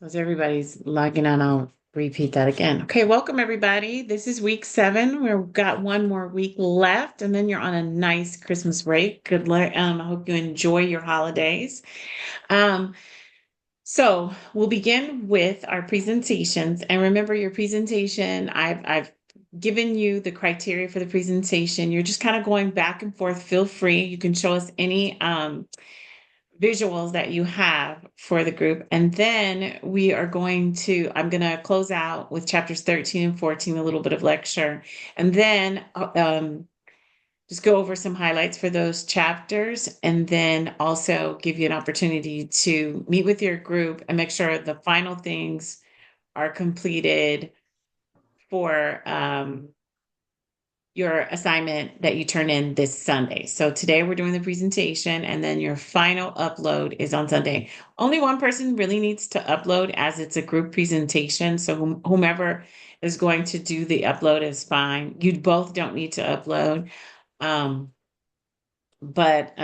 So as everybody's logging on, I'll repeat that again. Okay, welcome everybody. This is week 7. We've got one more week left, and then you're on a nice Christmas break. Good luck. I hope you enjoy your holidays. Um, so we'll begin with our presentations. And remember your presentation, I've given you the criteria for the presentation. You're just kind of going back and forth. Feel free. You can show us any visuals that you have for the group. And then I'm going to close out with chapters 13 and 14, a little bit of lecture. And then just go over some highlights for those chapters. And then also give you an opportunity to meet with your group and make sure the final things are completed for your assignment that you turn in this Sunday. So today we're doing the presentation and then your final upload is on Sunday. Only one person really needs to upload as it's a group presentation. So whomever is going to do the upload is fine. You both don't need to upload. Um, but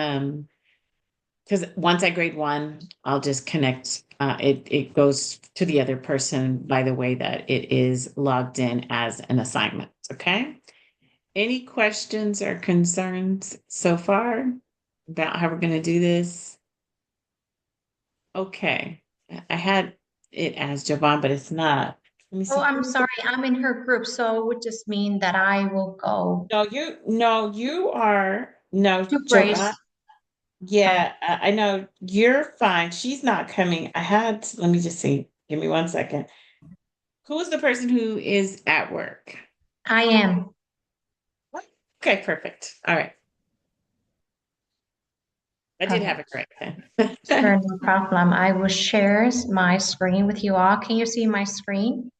because once I grade one, I'll just connect. It goes to the other person by the way that it is logged in as an assignment. Okay. Any questions or concerns so far about how we're going to do this? Okay. I had it as Jovan, but it's not. Let me Oh, see. I'm sorry. I'm in her group, so it would just mean that I will go No, you are, no, to Jovan. Grace. Uh, Yeah, I know you're fine. She's not coming. Let me just see. Give me 1 second. Who is the person who is at work? I am. Okay, perfect. All right. I did Okay, have it right sure, then. no problem. I will share my screen with you all. Can you see my screen?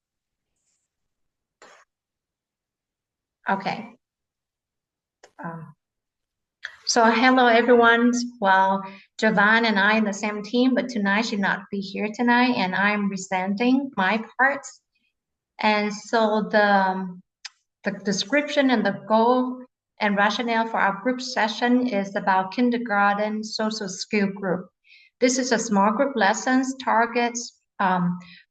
Okay. Um, so hello, everyone. Well, Jovan and I in the same team, but tonight should not be here tonight, and I'm presenting my parts. And so the description and the goal and rationale for our group session is about kindergarten social skill group. This is a small group lessons targets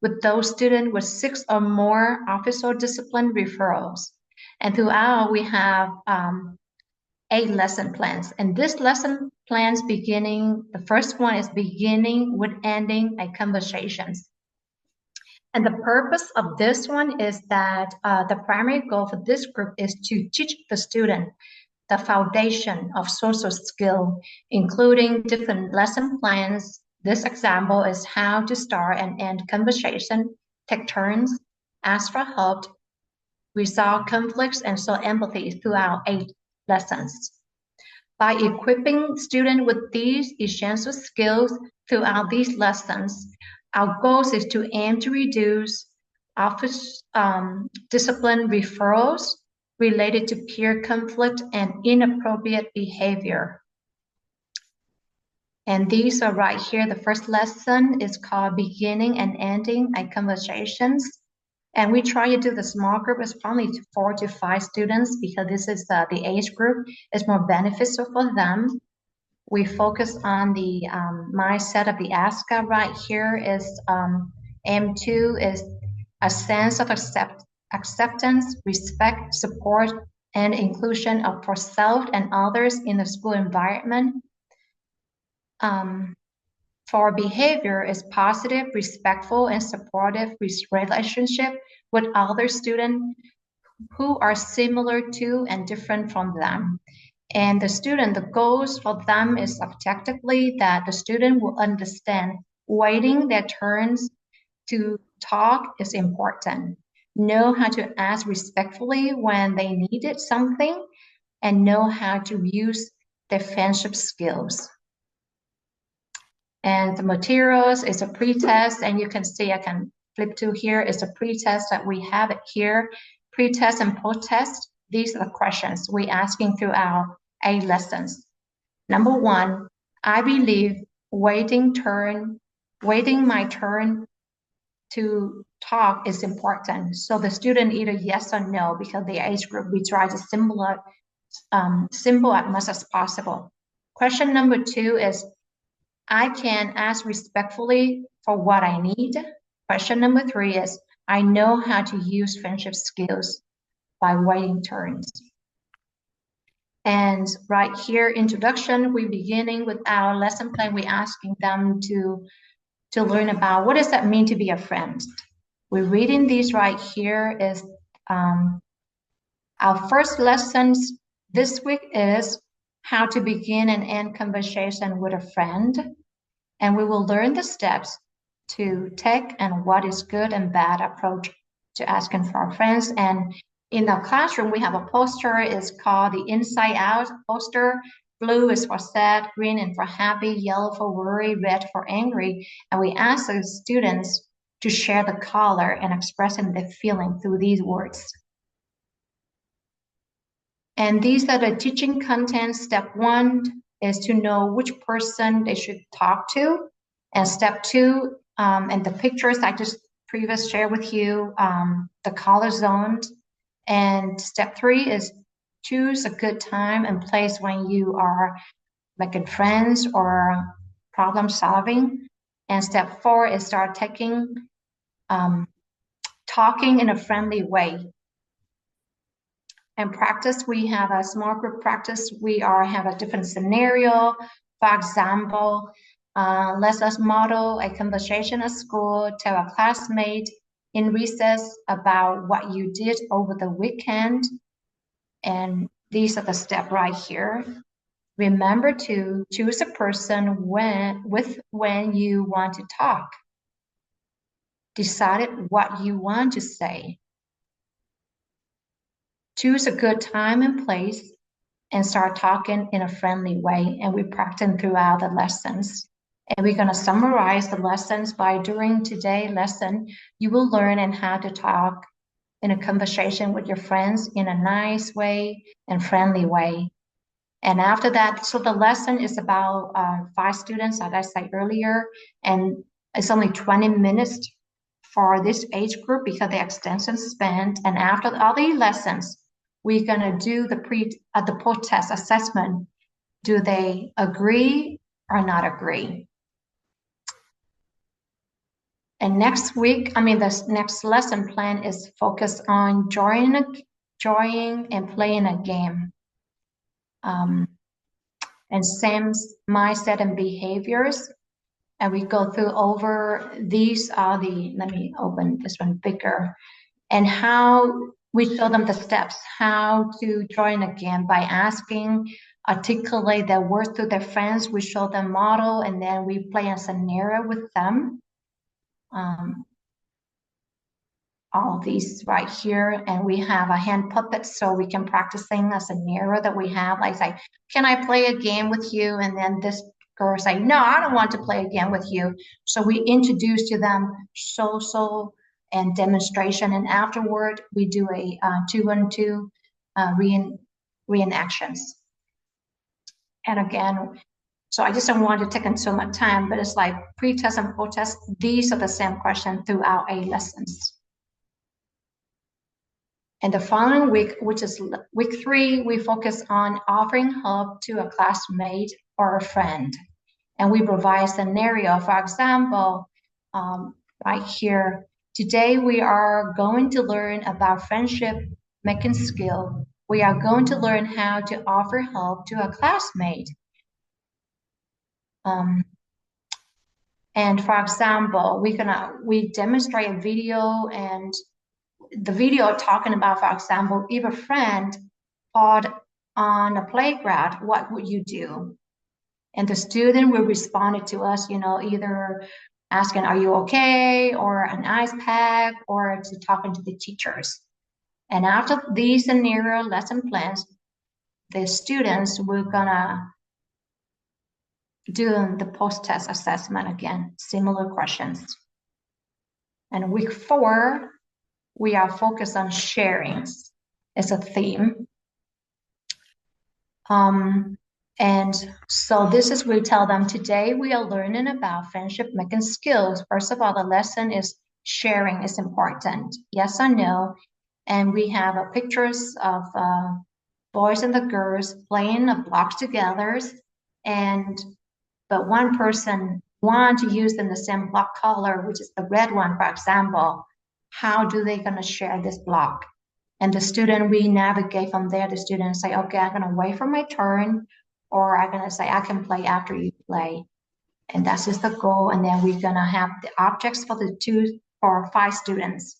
with those students with 6 or more official discipline referrals. And throughout, we have 8 lesson plans. And this lesson plans the first one is beginning with ending a conversations. And the purpose of this one is that the primary goal for this group is to teach the student the foundation of social skill, including different lesson plans. This example is how to start and end conversation, take turns, ask for help, resolve conflicts, and show empathy throughout 8 lessons. By equipping students with these essential skills throughout these lessons, our goal is to aim to reduce office discipline referrals related to peer conflict and inappropriate behavior. And these are right here. The first lesson is called Beginning and Ending a Conversations. And we try to do the small group. It's probably 4 to 5 students because this is the age group. It's more beneficial for them. We focus on the mindset of the ASCA right here is M2 is a sense of acceptance, respect, support, and inclusion of for self and others in the school environment. Um, for behavior is positive, respectful, and supportive relationship with other students who are similar to and different from them. And the goals for them is objectively that the student will understand waiting their turns to talk is important, know how to ask respectfully when they needed something, and know how to use their friendship skills. And the materials is a pretest, and you can see I can flip to here is a pretest that we have it here. Pretest and post-test, these are the questions we asking throughout 8 lessons. Number 1, I believe waiting my turn to talk is important. So the student either yes or no, because the age group, we try to simple as much as possible. Question number 2 is I can ask respectfully for what I need. question number 3 is, I know how to use friendship skills by waiting turns. And right here, introduction, we're beginning with our lesson plan. We're asking them to learn about what does that mean to be a friend. We're reading these right here is our first lessons this week is how to begin and end conversation with a friend. And we will learn the steps to take and what is good and bad approach to asking for our friends. And in the classroom, we have a poster. It's called the Inside Out poster. Blue is for sad, green is for happy, yellow for worry, red for angry. And we ask the students to share the color and expressing their feeling through these words. And these are the teaching contents. Step 1 is to know which person they should talk to. And step 2, and the pictures I just previously shared with you, the color zoned. And step 3 is choose a good time and place when you are making friends or problem solving. And step 4 is start talking in a friendly way. And practice, we have a small group practice. We have a different scenario. For example, let us model a conversation at school, tell a classmate in recess about what you did over the weekend. And these are the steps right here. Remember to choose a person when you want to talk. Decide what you want to say. Choose a good time and place and start talking in a friendly way. And we practice throughout the lessons. And we're going to summarize the lessons by during today's lesson, you will learn and how to talk in a conversation with your friends in a nice way and friendly way. And after that, so the lesson is about 5 students, as I said earlier, and it's only 20 minutes for this age group because the extension spent. And after all the lessons, we're gonna do the post-test assessment. Do they agree or not agree? And next week, the next lesson plan is focused on joining and playing a game. And same mindset and behaviors. And we go through over these are let me open this one bigger. And how we show them the steps, how to join again by asking, articulate their words to their friends. We show them model and then we play a scenario with them. All these right here, and we have a hand puppet so we can practicing a scenario that we have, like say, can I play a game with you? And then this girl say, no, I don't want to play a game with you. So we introduce to them social and demonstration, and afterward we do a 2-on-2 reenactions. And again, so I just don't want to take in so much time, but it's like pre-test and post-test, these are the same questions throughout A lessons. And the following week, which is week 3, we focus on offering help to a classmate or a friend. And we provide a scenario. For example, right here, today we are going to learn about friendship making skill. We are going to learn how to offer help to a classmate. And for example, we demonstrate a video, and the video talking about, for example, if a friend fought on a playground, what would you do? And the student will respond to us, either asking, are you okay? Or an ice pack, or to talking to the teachers. And after these scenario lesson plans, the students will gonna do the post-test assessment again, similar questions. And week 4, we are focused on sharing as a theme. And so this is, we tell them today we are learning about friendship making skills. First of all, the lesson is sharing is important. Yes or no? And we have pictures of boys and the girls playing a block together. But one person want to use in the same block color, which is the red one, for example, how do they gonna share this block? And the student, we navigate from there. The student say, okay, I'm gonna wait for my turn, or I'm gonna say, I can play after you play. And that's just the goal. And then we're gonna have the objects for the 2 or 5 students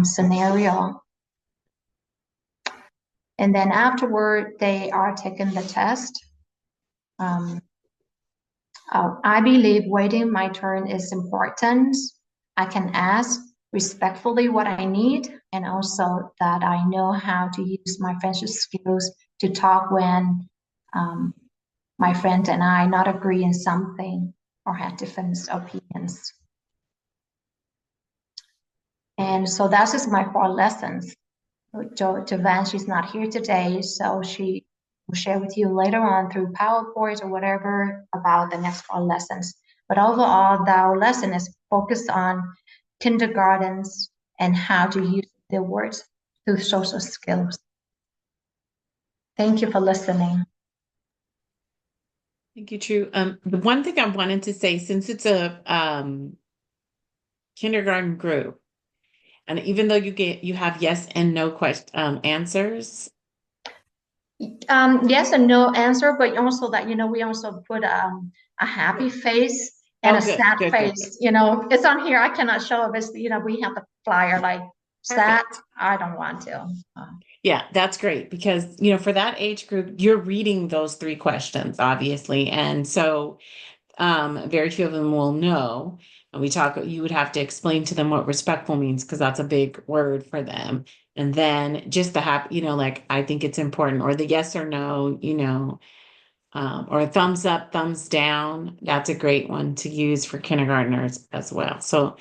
scenario. And then afterward, they are taking the test. I believe waiting my turn is important. I can ask respectfully what I need, and also that I know how to use my friendship skills to talk when my friend and I not agree in something or have different opinions. And so that's just my 4 lessons. Jovan, she's not here today, so she will share with you later on through PowerPoint or whatever about the next 4 lessons. But overall, our lesson is focused on kindergartens and how to use the words through social skills. Thank you for listening. Thank you, True. The one thing I wanted to say, since it's a kindergarten group, and even though you have yes and no answers. Yes and no answer, but also that, we also put a happy face and a sad face. It's on here. I cannot show it. It's, we have the flyer like sad. I don't want to. Yeah, that's great because, for that age group, you're reading those 3 questions, obviously. And so very few of them will know. And you would have to explain to them what respectful means because that's a big word for them. And then just the happy, like I think it's important, or the yes or no, or a thumbs up, thumbs down. That's a great one to use for kindergartners as well. So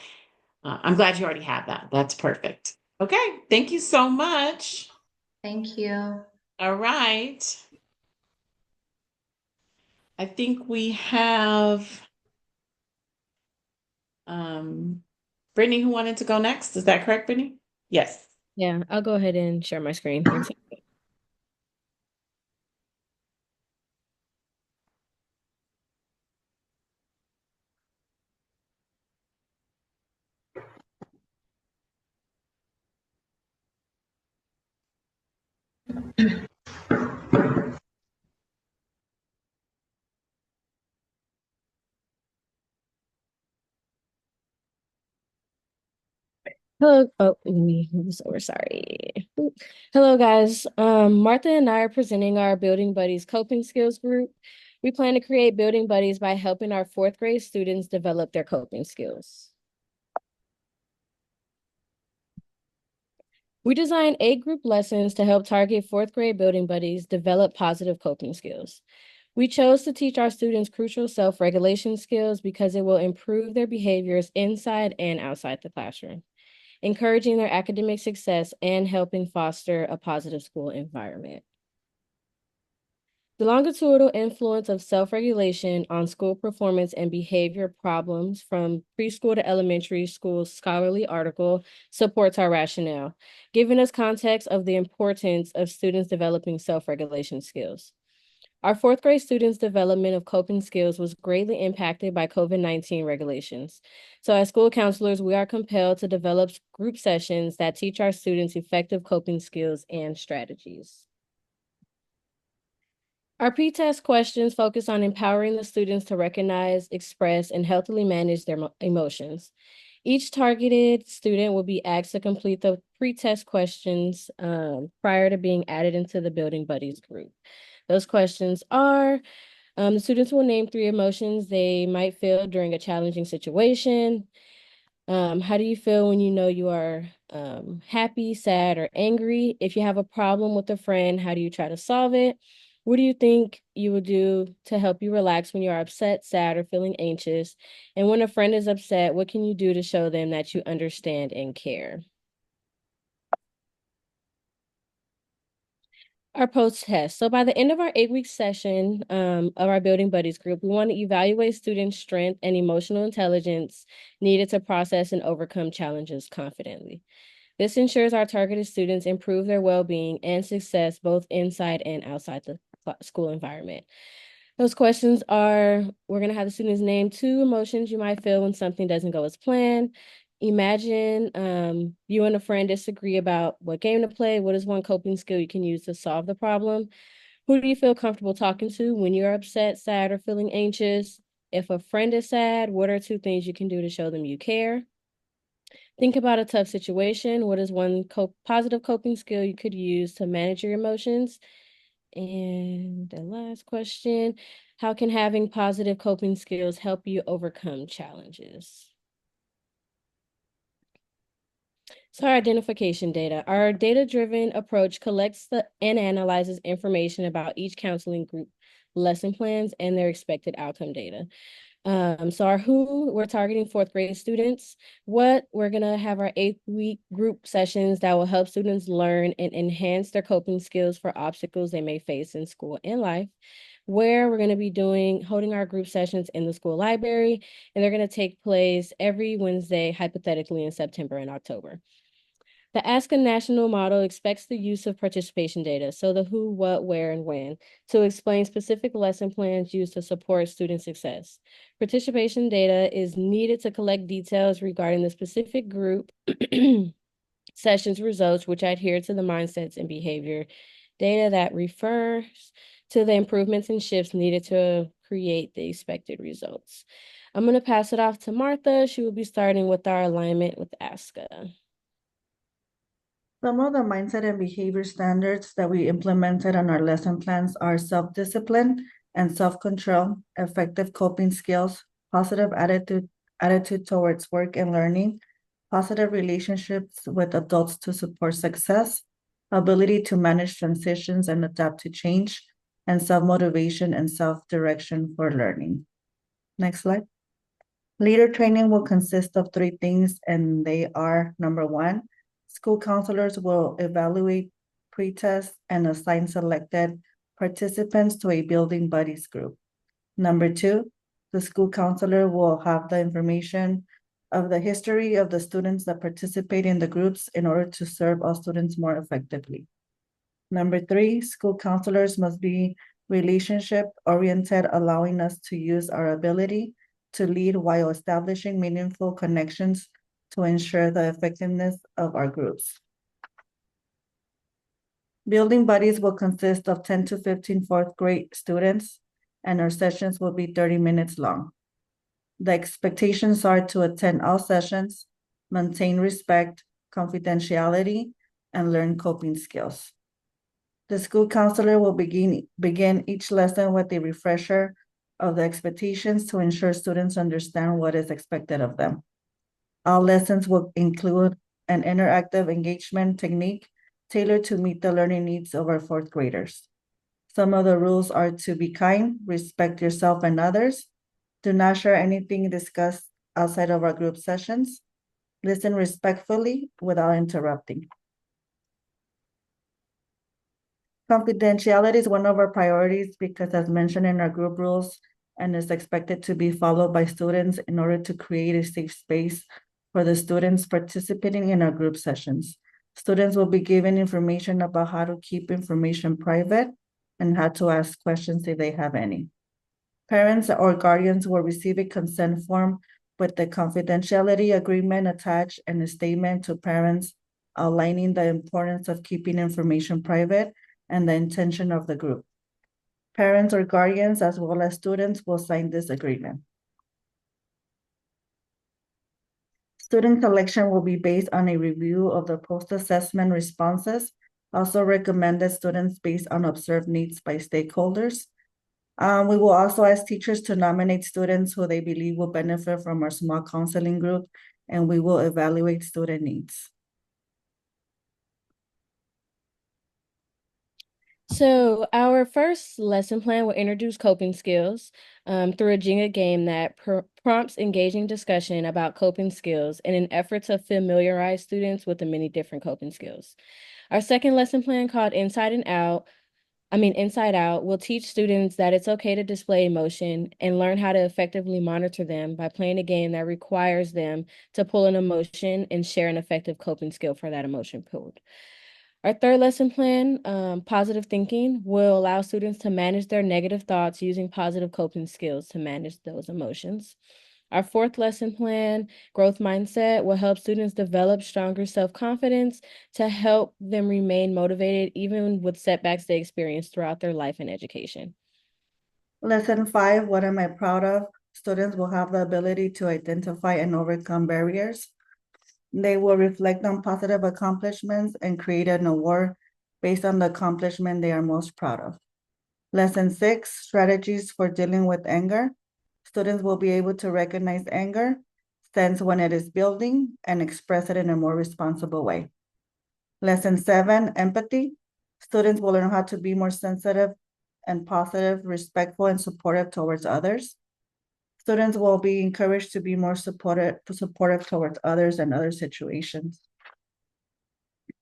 I'm glad you already have that. That's perfect. Okay. Thank you so much. Thank you. All right. I think we have Brittany who wanted to go next. Is that correct, Brittany? Yes. Yeah, I'll go ahead and share my screen. One second. Hello. Oh, we're sorry. Hello, guys. Martha and I are presenting our Building Buddies Coping Skills group. We plan to create Building Buddies by helping our 4th grade students develop their coping skills. We designed 8 group lessons to help target 4th grade Building Buddies develop positive coping skills. We chose to teach our students crucial self-regulation skills because it will improve their behaviors inside and outside the classroom, encouraging their academic success and helping foster a positive school environment. The longitudinal influence of self-regulation on school performance and behavior problems from preschool to elementary school scholarly article supports our rationale, giving us context of the importance of students developing self-regulation skills. Our 4th grade students' development of coping skills was greatly impacted by COVID-19 regulations. So as school counselors, we are compelled to develop group sessions that teach our students effective coping skills and strategies. Our pre-test questions focus on empowering the students to recognize, express, and healthily manage their emotions. Each targeted student will be asked to complete the pre-test questions prior to being added into the Building Buddies group. Those questions are, the students will name 3 emotions they might feel during a challenging situation. How do you feel when you know you are happy, sad, or angry? If you have a problem with a friend, how do you try to solve it? What do you think you would do to help you relax when you're upset, sad, or feeling anxious? And when a friend is upset, what can you do to show them that you understand and care? Our post-test. So by the end of our 8-week session of our Building Buddies group, we want to evaluate students' strength and emotional intelligence needed to process and overcome challenges confidently. This ensures our targeted students improve their well-being and success both inside and outside the school environment. Those questions are, we're going to have the students name 2 emotions you might feel when something doesn't go as planned. Imagine you and a friend disagree about what game to play. What is one coping skill you can use to solve the problem? Who do you feel comfortable talking to when you're upset, sad, or feeling anxious? If a friend is sad, what are 2 things you can do to show them you care? Think about a tough situation. What is one positive coping skill you could use to manage your emotions? And the last question, how can having positive coping skills help you overcome challenges? So our identification data. Our data-driven approach collects and analyzes information about each counseling group lesson plans and their expected outcome data. So our who, we're targeting 4th grade students. What, we're gonna have our 8th week group sessions that will help students learn and enhance their coping skills for obstacles they may face in school and life. Where, we're gonna be holding our group sessions in the school library, and they're gonna take place every Wednesday, hypothetically in September and October. The Ask a National model expects the use of participation data, so the who, what, where, and when, to explain specific lesson plans used to support student success. Participation data is needed to collect details regarding the specific group sessions results, which adhere to the mindsets and behavior data that refers to the improvements and shifts needed to create the expected results. I'm going to pass it off to Martha. She will be starting with our alignment with ASCA. Some of the mindset and behavior standards that we implemented on our lesson plans are self-discipline and self-control, effective coping skills, positive attitude towards work and learning, positive relationships with adults to support success, ability to manage transitions and adapt to change, and self-motivation and self-direction for learning. Next slide. Leader training will consist of 3 things, and they are: number 1, school counselors will evaluate pre-test and assign selected participants to a building buddies group. Number 2, the school counselor will have the information of the history of the students that participate in the groups in order to serve all students more effectively. Number 3, school counselors must be relationship-oriented, allowing us to use our ability to lead while establishing meaningful connections to ensure the effectiveness of our groups. Building buddies will consist of 10 to 15 4th grade students, and our sessions will be 30 minutes long. The expectations are to attend all sessions, maintain respect, confidentiality, and learn coping skills. The school counselor will begin each lesson with a refresher of the expectations to ensure students understand what is expected of them. All lessons will include an interactive engagement technique tailored to meet the learning needs of our 4th graders. Some of the rules are to be kind, respect yourself and others, do not share anything discussed outside of our group sessions, listen respectfully without interrupting. Confidentiality is one of our priorities because, as mentioned in our group rules, and is expected to be followed by students in order to create a safe space for the students participating in our group sessions. Students will be given information about how to keep information private and how to ask questions if they have any. Parents or guardians will receive a consent form with the confidentiality agreement attached and a statement to parents outlining the importance of keeping information private and the intention of the group. Parents or guardians, as well as students, will sign this agreement. Student selection will be based on a review of the post-assessment responses, also recommended students based on observed needs by stakeholders. We will also ask teachers to nominate students who they believe will benefit from our small counseling group, and we will evaluate student needs. So our first lesson plan will introduce coping skills through a Jenga game that prompts engaging discussion about coping skills in an effort to familiarize students with the many different coping skills. Our second lesson plan, called Inside Out, will teach students that it's okay to display emotion and learn how to effectively monitor them by playing a game that requires them to pull an emotion and share an effective coping skill for that emotion pulled. Our third lesson plan, positive thinking, will allow students to manage their negative thoughts using positive coping skills to manage those emotions. Our fourth lesson plan, growth mindset, will help students develop stronger self-confidence to help them remain motivated even with setbacks they experience throughout their life and education. Lesson 5, what am I proud of? Students will have the ability to identify and overcome barriers. They will reflect on positive accomplishments and create an award based on the accomplishment they are most proud of. Lesson 6, strategies for dealing with anger. Students will be able to recognize anger, sense when it is building, and express it in a more responsible way. Lesson 7, empathy. Students will learn how to be more sensitive and positive, respectful, and supportive towards others. Students will be encouraged to be more supportive towards others and other situations.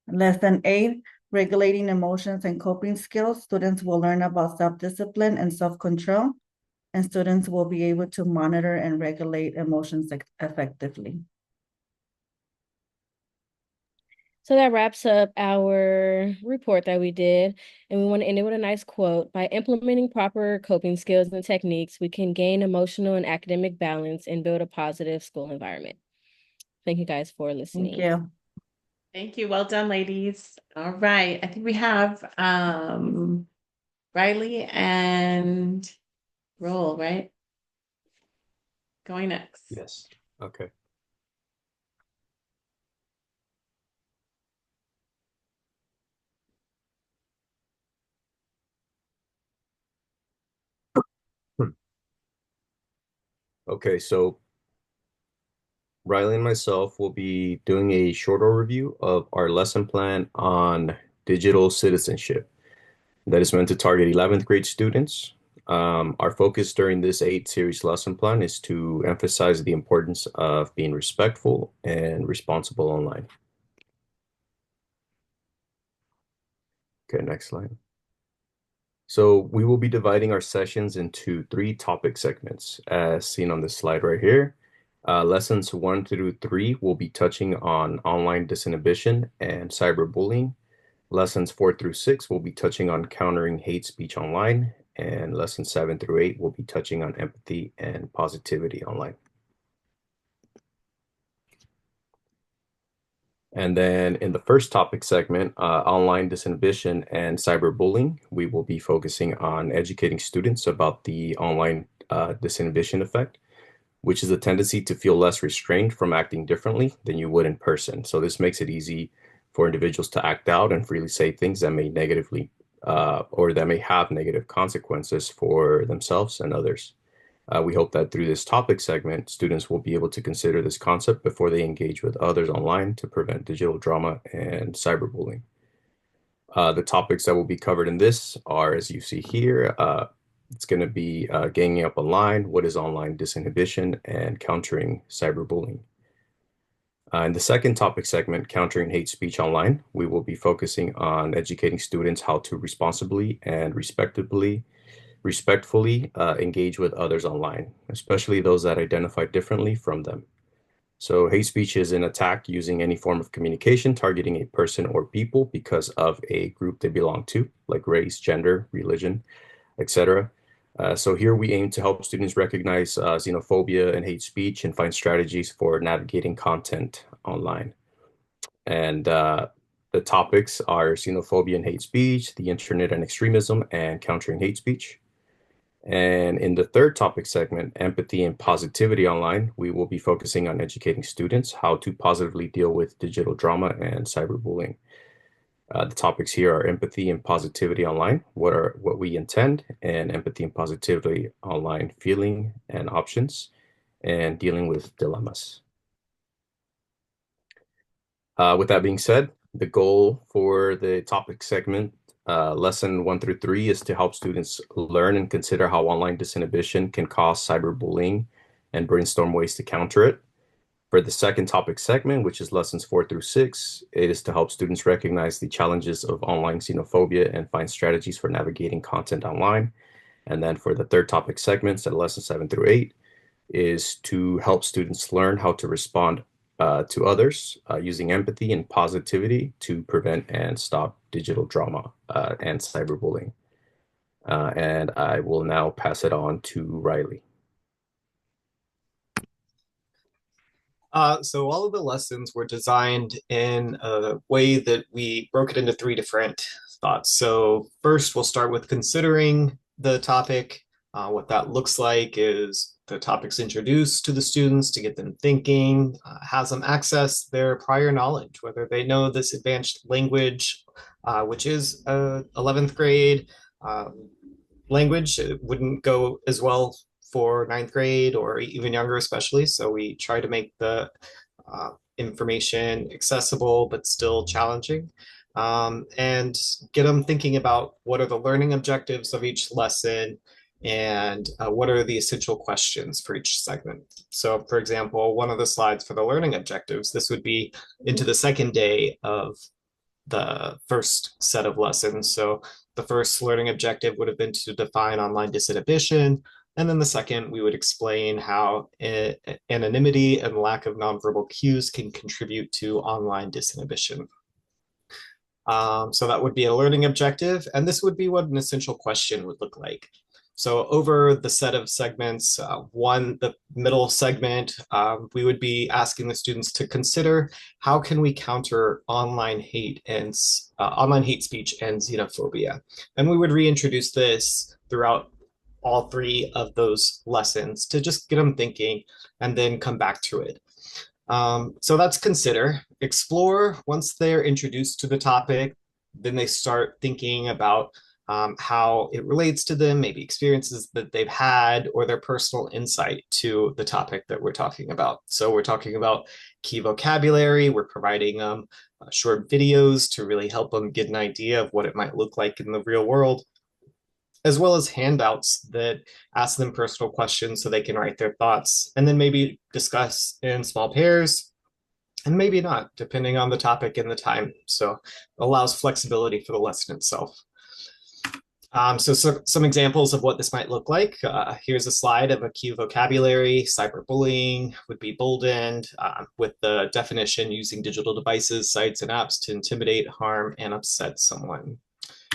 Lesson 8, regulating emotions and coping skills. Students will learn about self-discipline and self-control, and students will be able to monitor and regulate emotions effectively. So that wraps up our report that we did, and we want to end it with a nice quote. By implementing proper coping skills and techniques, we can gain emotional and academic balance and build a positive school environment. Thank you guys for listening. Thank you. Thank you. Well done, ladies. All right. I think we have Riley and Roll, right? Going next. Yes. Okay. Okay, so Riley and myself will be doing a short overview of our lesson plan on digital citizenship that is meant to target 11th grade students. Our focus during this 8-series lesson plan is to emphasize the importance of being respectful and responsible online. Okay, next slide. So we will be dividing our sessions into 3 topic segments, as seen on this slide right here. Lessons 1 through 3 will be touching on online disinhibition and cyberbullying. Lessons 4 through 6 will be touching on countering hate speech online, and lessons 7 through 8 will be touching on empathy and positivity online. And then in the first topic segment, online disinhibition and cyberbullying, we will be focusing on educating students about the online disinhibition effect, which is a tendency to feel less restrained from acting differently than you would in person. So this makes it easy for individuals to act out and freely say things that may negatively or that may have negative consequences for themselves and others. We hope that through this topic segment, students will be able to consider this concept before they engage with others online to prevent digital drama and cyberbullying. The topics that will be covered in this are, as you see here, it's going to be ganging up online, what is online disinhibition, and countering cyberbullying. In the second topic segment, countering hate speech online, we will be focusing on educating students how to responsibly and respectfully engage with others online, especially those that identify differently from them. So hate speech is an attack using any form of communication targeting a person or people because of a group they belong to, like race, gender, religion, etc. So here we aim to help students recognize xenophobia and hate speech and find strategies for navigating content online. And the topics are xenophobia and hate speech, the internet and extremism, and countering hate speech. And in the third topic segment, empathy and positivity online, we will be focusing on educating students how to positively deal with digital drama and cyberbullying. The topics here are empathy and positivity online, what we intend, and empathy and positivity online, feeling and options, and dealing with dilemmas. With that being said, the goal for the topic segment lesson 1 through 3 is to help students learn and consider how online disinhibition can cause cyberbullying and brainstorm ways to counter it. For the second topic segment, which is lessons 4 through 6, it is to help students recognize the challenges of online xenophobia and find strategies for navigating content online. And then for the third topic segments at lessons 7 through 8 is to help students learn how to respond to others, using empathy and positivity to prevent and stop digital drama and cyberbullying. And I will now pass it on to Riley. So all of the lessons were designed in a way that we broke it into 3 different thoughts. So first, we'll start with considering the topic. What that looks like is the topic's introduced to the students to get them thinking, has them access their prior knowledge, whether they know this advanced language, which is 11th grade language. It wouldn't go as well for 9th grade or even younger, especially. So we try to make the information accessible, but still challenging, and get them thinking about what are the learning objectives of each lesson and what are the essential questions for each segment. So for example, one of the slides for the learning objectives, this would be into the second day of the first set of lessons. So the first learning objective would have been to define online disinhibition. And then the second, we would explain how anonymity and lack of nonverbal cues can contribute to online disinhibition. So that would be a learning objective, and this would be what an essential question would look like. So over the set of segments, the middle segment, we would be asking the students to consider how can we counter online hate speech and xenophobia. And we would reintroduce this throughout all 3 of those lessons to just get them thinking and then come back to it. So that's consider. Explore, once they're introduced to the topic, then they start thinking about how it relates to them, maybe experiences that they've had or their personal insight to the topic that we're talking about. So we're talking about key vocabulary, we're providing them short videos to really help them get an idea of what it might look like in the real world, as well as handouts that ask them personal questions so they can write their thoughts and then maybe discuss in small pairs and maybe not, depending on the topic and the time. So it allows flexibility for the lesson itself. So some examples of what this might look like. Here's a slide of a key vocabulary. Cyberbullying would be boldened with the definition: using digital devices, sites, and apps to intimidate, harm, and upset someone.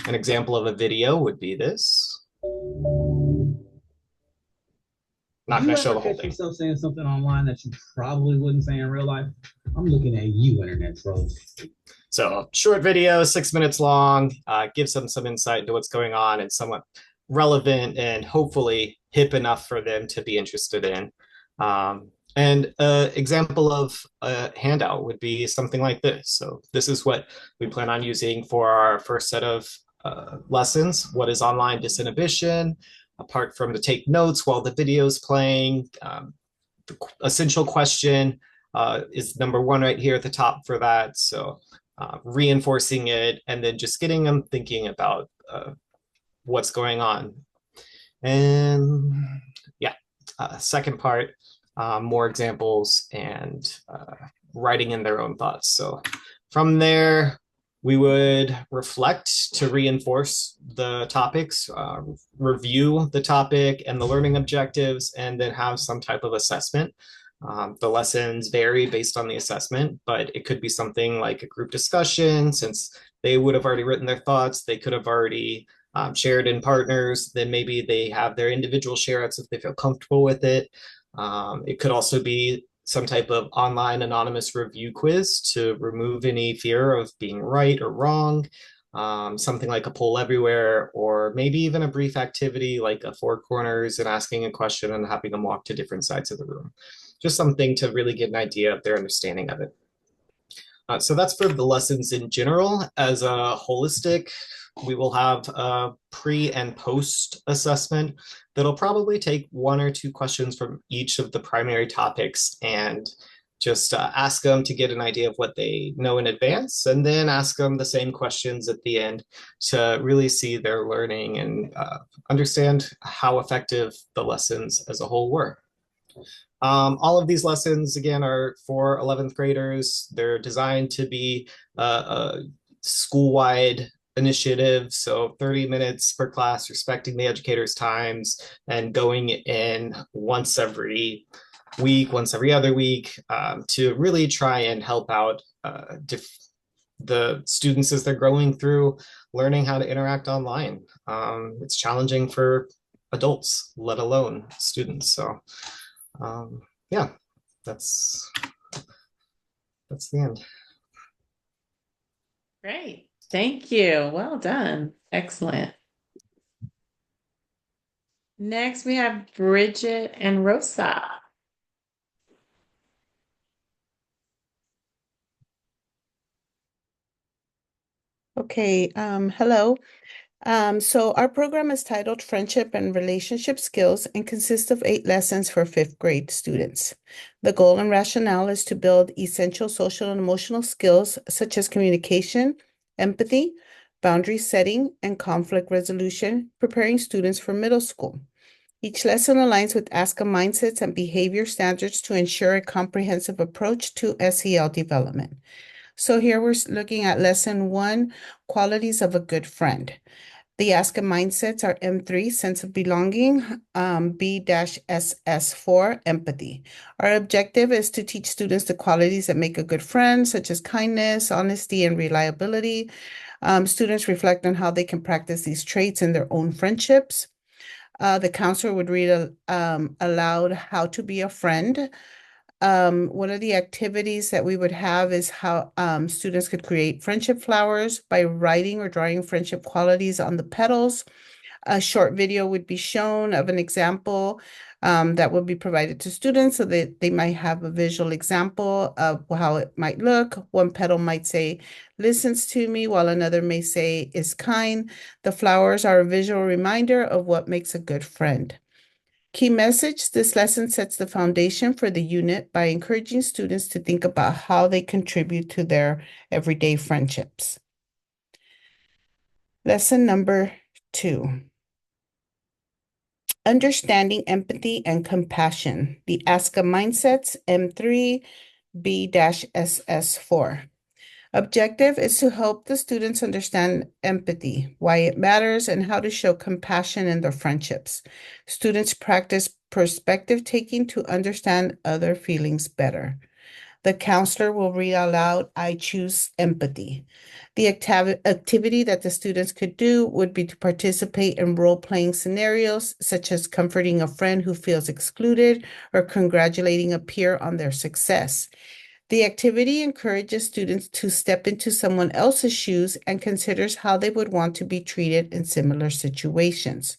An example of a video would be this. Not going to show the whole thing. Yourself saying something online that you probably wouldn't say in real life? I'm looking at you, internet trolls. So short video, 6 minutes long, gives them some insight into what's going on and somewhat relevant and hopefully hip enough for them to be interested in. And an example of a handout would be something like this. So this is what we plan on using for our first set of lessons. What is online disinhibition? Apart from to take notes while the video is playing, the essential question is number 1 right here at the top for that. So reinforcing it and then just getting them thinking about what's going on. And yeah, second part, more examples and writing in their own thoughts. So from there, we would reflect to reinforce the topics, review the topic and the learning objectives, and then have some type of assessment. The lessons vary based on the assessment, but it could be something like a group discussion. Since they would have already written their thoughts, they could have already shared in partners. Then maybe they have their individual share outs if they feel comfortable with it. It could also be some type of online anonymous review quiz to remove any fear of being right or wrong. Something like a poll everywhere, or maybe even a brief activity like a 4 corners and asking a question and having them walk to different sides of the room. Just something to really get an idea of their understanding of it. So that's for the lessons in general. As a holistic, we will have a pre and post assessment that'll probably take 1 or 2 questions from each of the primary topics and just ask them to get an idea of what they know in advance, and then ask them the same questions at the end to really see their learning and understand how effective the lessons as a whole were. All of these lessons, again, are for 11th graders. They're designed to be a school-wide initiative, so 30 minutes per class, respecting the educator's times, and going in once every week, once every other week, to really try and help out the students as they're going through learning how to interact online. It's challenging for adults, let alone students. So yeah, that's the end. Great. Thank you. Well done. Excellent. Next, we have Bridget and Rosa. Okay, hello. So our program is titled Friendship and Relationship Skills and consists of 8 lessons for 5th grade students. The goal and rationale is to build essential social and emotional skills such as communication, empathy, boundary setting, and conflict resolution, preparing students for middle school. Each lesson aligns with ASCA mindsets and behavior standards to ensure a comprehensive approach to SEL development. So here we're looking at lesson 1, qualities of a good friend. The ASCA mindsets are M3, sense of belonging, B-SS4, empathy. Our objective is to teach students the qualities that make a good friend, such as kindness, honesty, and reliability. Students reflect on how they can practice these traits in their own friendships. The counselor would read aloud how to be a friend. One of the activities that we would have is how students could create friendship flowers by writing or drawing friendship qualities on the petals. A short video would be shown of an example that would be provided to students so that they might have a visual example of how it might look. One petal might say, listens to me, while another may say, is kind. The flowers are a visual reminder of what makes a good friend. Key message, this lesson sets the foundation for the unit by encouraging students to think about how they contribute to their everyday friendships. Lesson number 2. Understanding empathy and compassion. The ASCA mindsets, M3, B-SS4. Objective is to help the students understand empathy, why it matters, and how to show compassion in their friendships. Students practice perspective taking to understand other feelings better. The counselor will read aloud, I choose empathy. The activity that the students could do would be to participate in role-playing scenarios, such as comforting a friend who feels excluded or congratulating a peer on their success. The activity encourages students to step into someone else's shoes and considers how they would want to be treated in similar situations.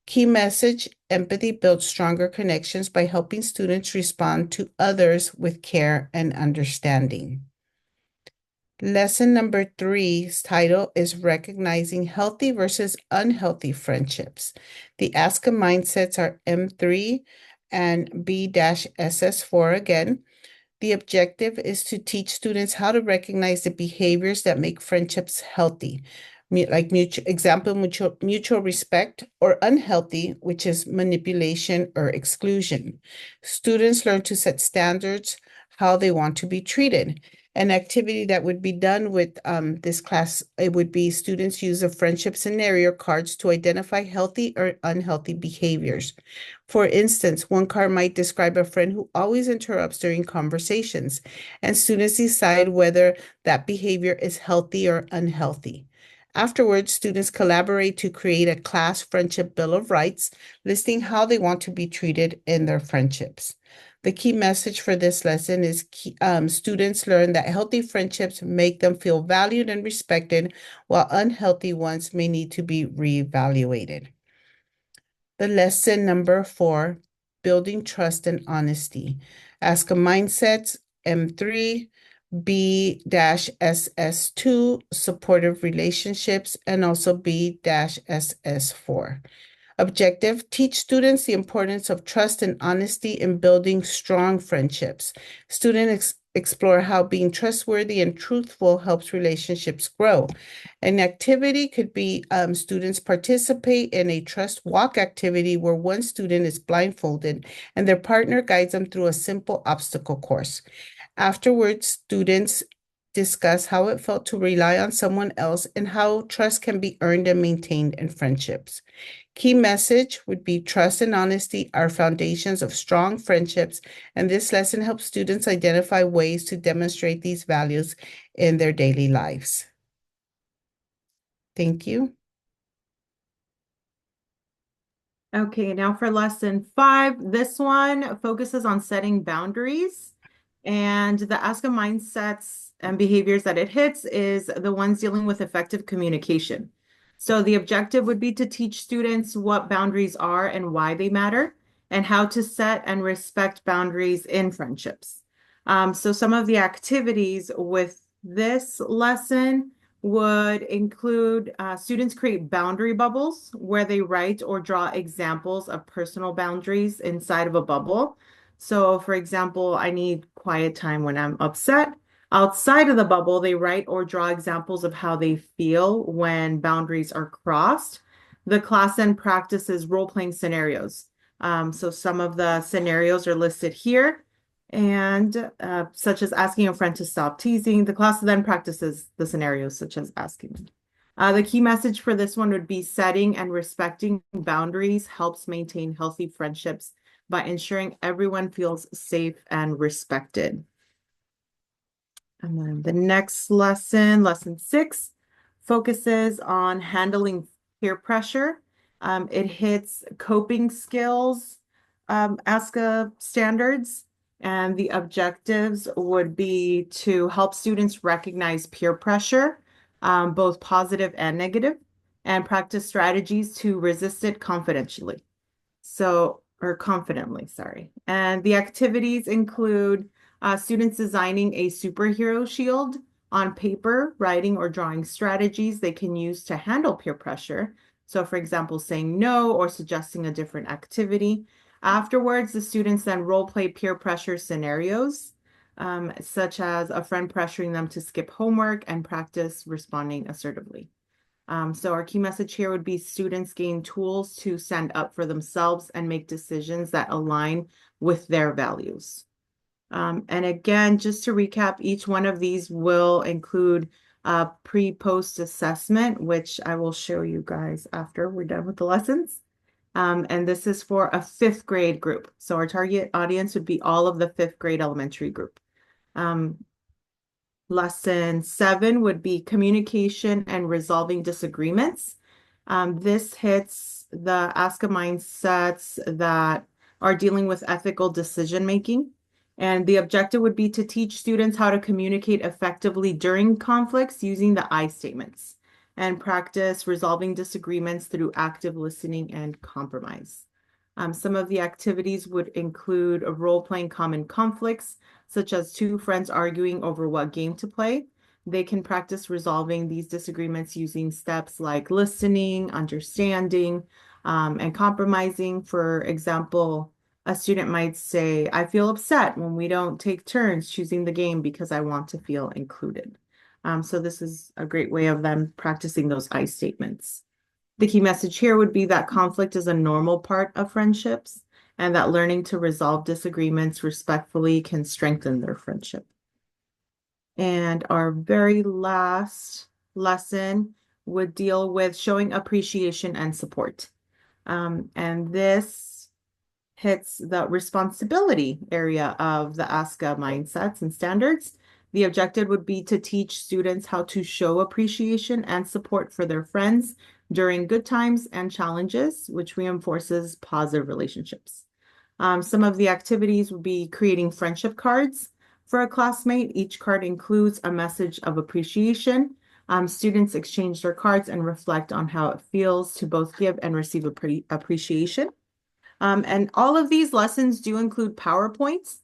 Key message, empathy builds stronger connections by helping students respond to others with care and understanding. Lesson number 3's title is Recognizing Healthy versus Unhealthy Friendships. The ASCA mindsets are M3 and B-SS4 again. The objective is to teach students how to recognize the behaviors that make friendships healthy, like mutual respect, or unhealthy, which is manipulation or exclusion. Students learn to set standards, how they want to be treated. An activity that would be done with this class, it would be students use a friendship scenario cards to identify healthy or unhealthy behaviors. For instance, one card might describe a friend who always interrupts during conversations, and students decide whether that behavior is healthy or unhealthy. Afterwards, students collaborate to create a class friendship bill of rights, listing how they want to be treated in their friendships. The key message for this lesson is students learn that healthy friendships make them feel valued and respected, while unhealthy ones may need to be reevaluated. The lesson number 4, building trust and honesty. ASCA mindsets, M3, B-SS2, supportive relationships, and also B-SS4. Objective, teach students the importance of trust and honesty in building strong friendships. Students explore how being trustworthy and truthful helps relationships grow. An activity could be students participate in a trust walk activity where one student is blindfolded and their partner guides them through a simple obstacle course. Afterwards, students discuss how it felt to rely on someone else and how trust can be earned and maintained in friendships. Key message would be trust and honesty are foundations of strong friendships, and this lesson helps students identify ways to demonstrate these values in their daily lives. Thank you. Okay, now for lesson 5, this one focuses on setting boundaries, and the ASCA mindsets and behaviors that it hits is the ones dealing with effective communication. So the objective would be to teach students what boundaries are and why they matter, and how to set and respect boundaries in friendships. So some of the activities with this lesson would include students create boundary bubbles where they write or draw examples of personal boundaries inside of a bubble. So, for example, I need quiet time when I'm upset. Outside of the bubble, they write or draw examples of how they feel when boundaries are crossed. The class then practices role-playing scenarios. So some of the scenarios are listed here, and such as asking a friend to stop teasing. The class then practices the scenarios such as asking. The key message for this one would be setting and respecting boundaries helps maintain healthy friendships by ensuring everyone feels safe and respected. And then the next lesson, lesson 6, focuses on handling peer pressure. It hits coping skills, ASCA standards, and the objectives would be to help students recognize peer pressure, both positive and negative, and practice strategies to resist it confidently. Or confidently, sorry. And the activities include students designing a superhero shield on paper, writing or drawing strategies they can use to handle peer pressure. So, for example, saying no or suggesting a different activity. Afterwards, the students then role play peer pressure scenarios, such as a friend pressuring them to skip homework and practice responding assertively. So our key message here would be students gain tools to stand up for themselves and make decisions that align with their values. And again, just to recap, each one of these will include a pre-post assessment, which I will show you guys after we're done with the lessons. And this is for a 5th grade group. So our target audience would be all of the 5th grade elementary group. Lesson 7 would be communication and resolving disagreements. This hits the ASCA mindsets that are dealing with ethical decision making. And the objective would be to teach students how to communicate effectively during conflicts using the I statements and practice resolving disagreements through active listening and compromise. Some of the activities would include a role-playing common conflicts, such as 2 friends arguing over what game to play. They can practice resolving these disagreements using steps like listening, understanding, and compromising. For example, a student might say, I feel upset when we don't take turns choosing the game because I want to feel included. So this is a great way of them practicing those I statements. The key message here would be that conflict is a normal part of friendships and that learning to resolve disagreements respectfully can strengthen their friendship. And our very last lesson would deal with showing appreciation and support. And this hits the responsibility area of the ASCA mindsets and standards. The objective would be to teach students how to show appreciation and support for their friends during good times and challenges, which reinforces positive relationships. Some of the activities would be creating friendship cards for a classmate. Each card includes a message of appreciation. Students exchange their cards and reflect on how it feels to both give and receive appreciation. And all of these lessons do include PowerPoints.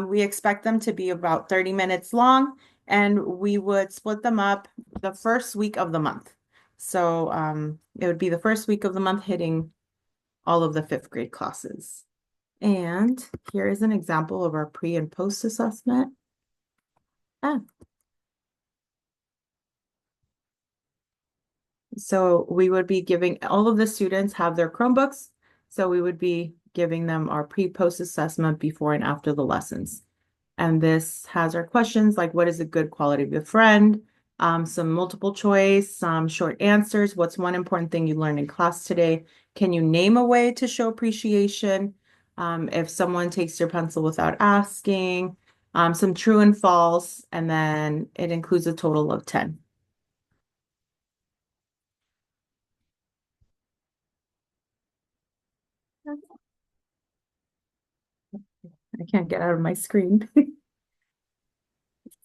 We expect them to be about 30 minutes long, and we would split them up the first week of the month. So it would be the first week of the month hitting all of the 5th grade classes. And here is an example of our pre and post assessment. So we would be giving all of the students have their Chromebooks. So we would be giving them our pre-post assessment before and after the lessons. And this has our questions like, what is a good quality of a friend? Some multiple choice, some short answers. What's one important thing you learned in class today? Can you name a way to show appreciation? If someone takes your pencil without asking, some true and false, and then it includes a total of 10. I can't get out of my screen.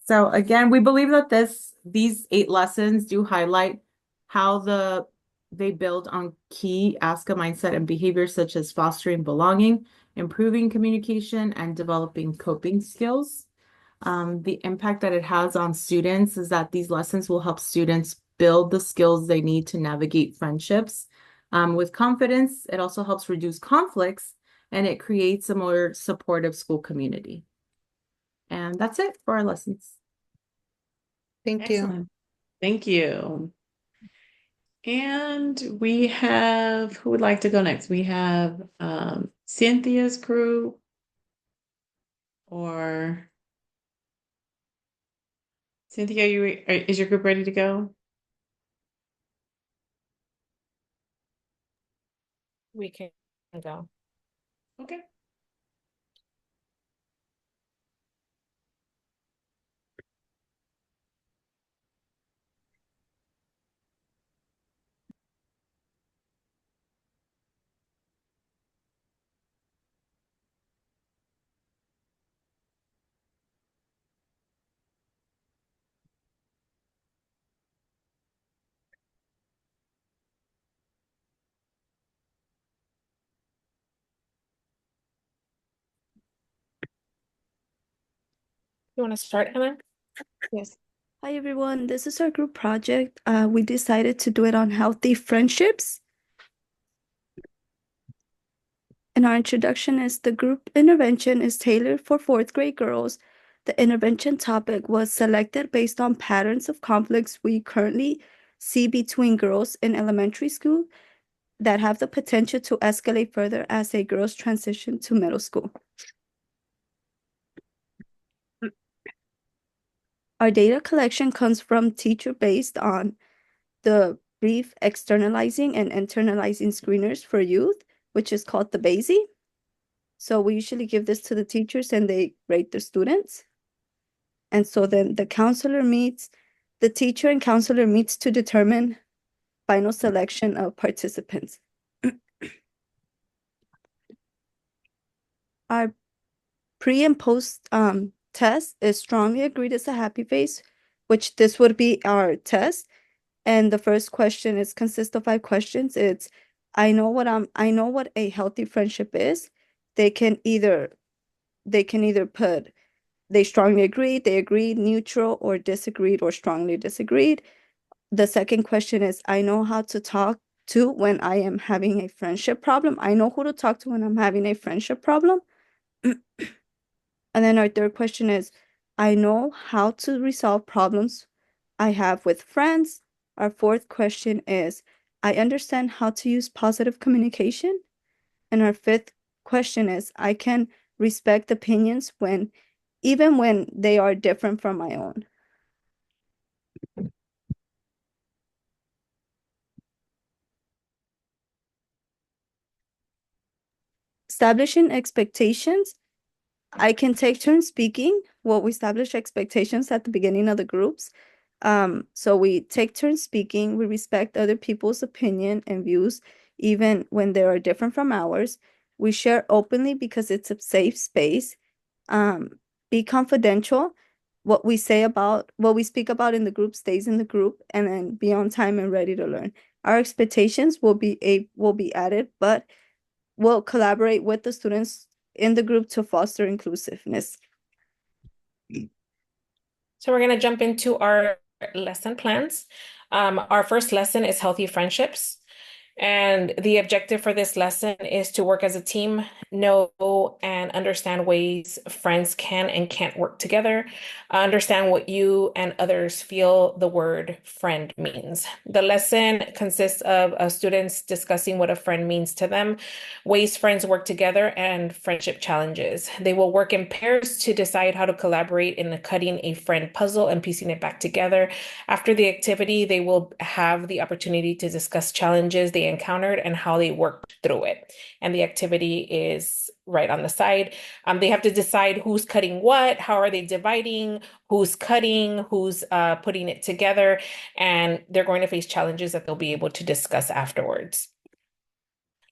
So again, we believe that these 8 lessons do highlight how they build on key ASCA mindset and behaviors such as fostering belonging, improving communication, and developing coping skills. The impact that it has on students is that these lessons will help students build the skills they need to navigate friendships with confidence. It also helps reduce conflicts, and it creates a more supportive school community. And that's it for our lessons. Thank you. Excellent. Thank you. And we have, who would like to go next? We have Cynthia's group, or Cynthia, is your group ready to go? We can go. Okay. You want to start, Emma? Yes. Hi, everyone. This is our group project. We decided to do it on healthy friendships. And our introduction is the group intervention is tailored for 4th grade girls. The intervention topic was selected based on patterns of conflicts we currently see between girls in elementary school that have the potential to escalate further as a girls transition to middle school. Our data collection comes from teacher based on the brief externalizing and internalizing screeners for youth, which is called the BASI. So we usually give this to the teachers and they rate the students. And so then the teacher and counselor meets to determine final selection of participants. Our pre and post test is strongly agreed as a happy face, which this would be our test. And the first question is consists of 5 questions. It's I know what a healthy friendship is. They can either put they strongly agreed, they agreed, neutral, or disagreed, or strongly disagreed. The second question is I know how to talk to when I am having a friendship problem. I know who to talk to when I'm having a friendship problem. And then our third question is I know how to resolve problems I have with friends. Our fourth question is, I understand how to use positive communication. And our fifth question is, I can respect opinions even when they are different from my own. Establishing expectations. I can take turns speaking. Well, we establish expectations at the beginning of the groups. So we take turns speaking. We respect other people's opinion and views, even when they are different from ours. We share openly because it's a safe space. Be confidential. What we speak about in the group stays in the group, and then be on time and ready to learn. Our expectations will be added, but we'll collaborate with the students in the group to foster inclusiveness. So we're going to jump into our lesson plans. Our first lesson is healthy friendships. And the objective for this lesson is to work as a team, know and understand ways friends can and can't work together, understand what you and others feel the word friend means. The lesson consists of students discussing what a friend means to them, ways friends work together, and friendship challenges. They will work in pairs to decide how to collaborate in cutting a friend puzzle and piecing it back together. After the activity, they will have the opportunity to discuss challenges they encountered and how they worked through it. And the activity is right on the side. They have to decide who's cutting what, how are they dividing, who's cutting, who's putting it together, and they're going to face challenges that they'll be able to discuss afterwards.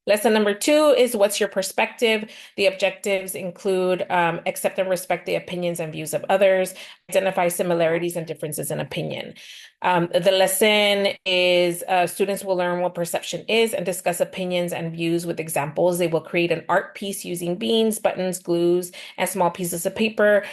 Lesson number 2 is what's your perspective? The objectives include accept and respect the opinions and views of others, identify similarities and differences in opinion. The lesson is students will learn what perception is and discuss opinions and views with examples. They will create an art piece using beans, buttons, glues, and small pieces of paper.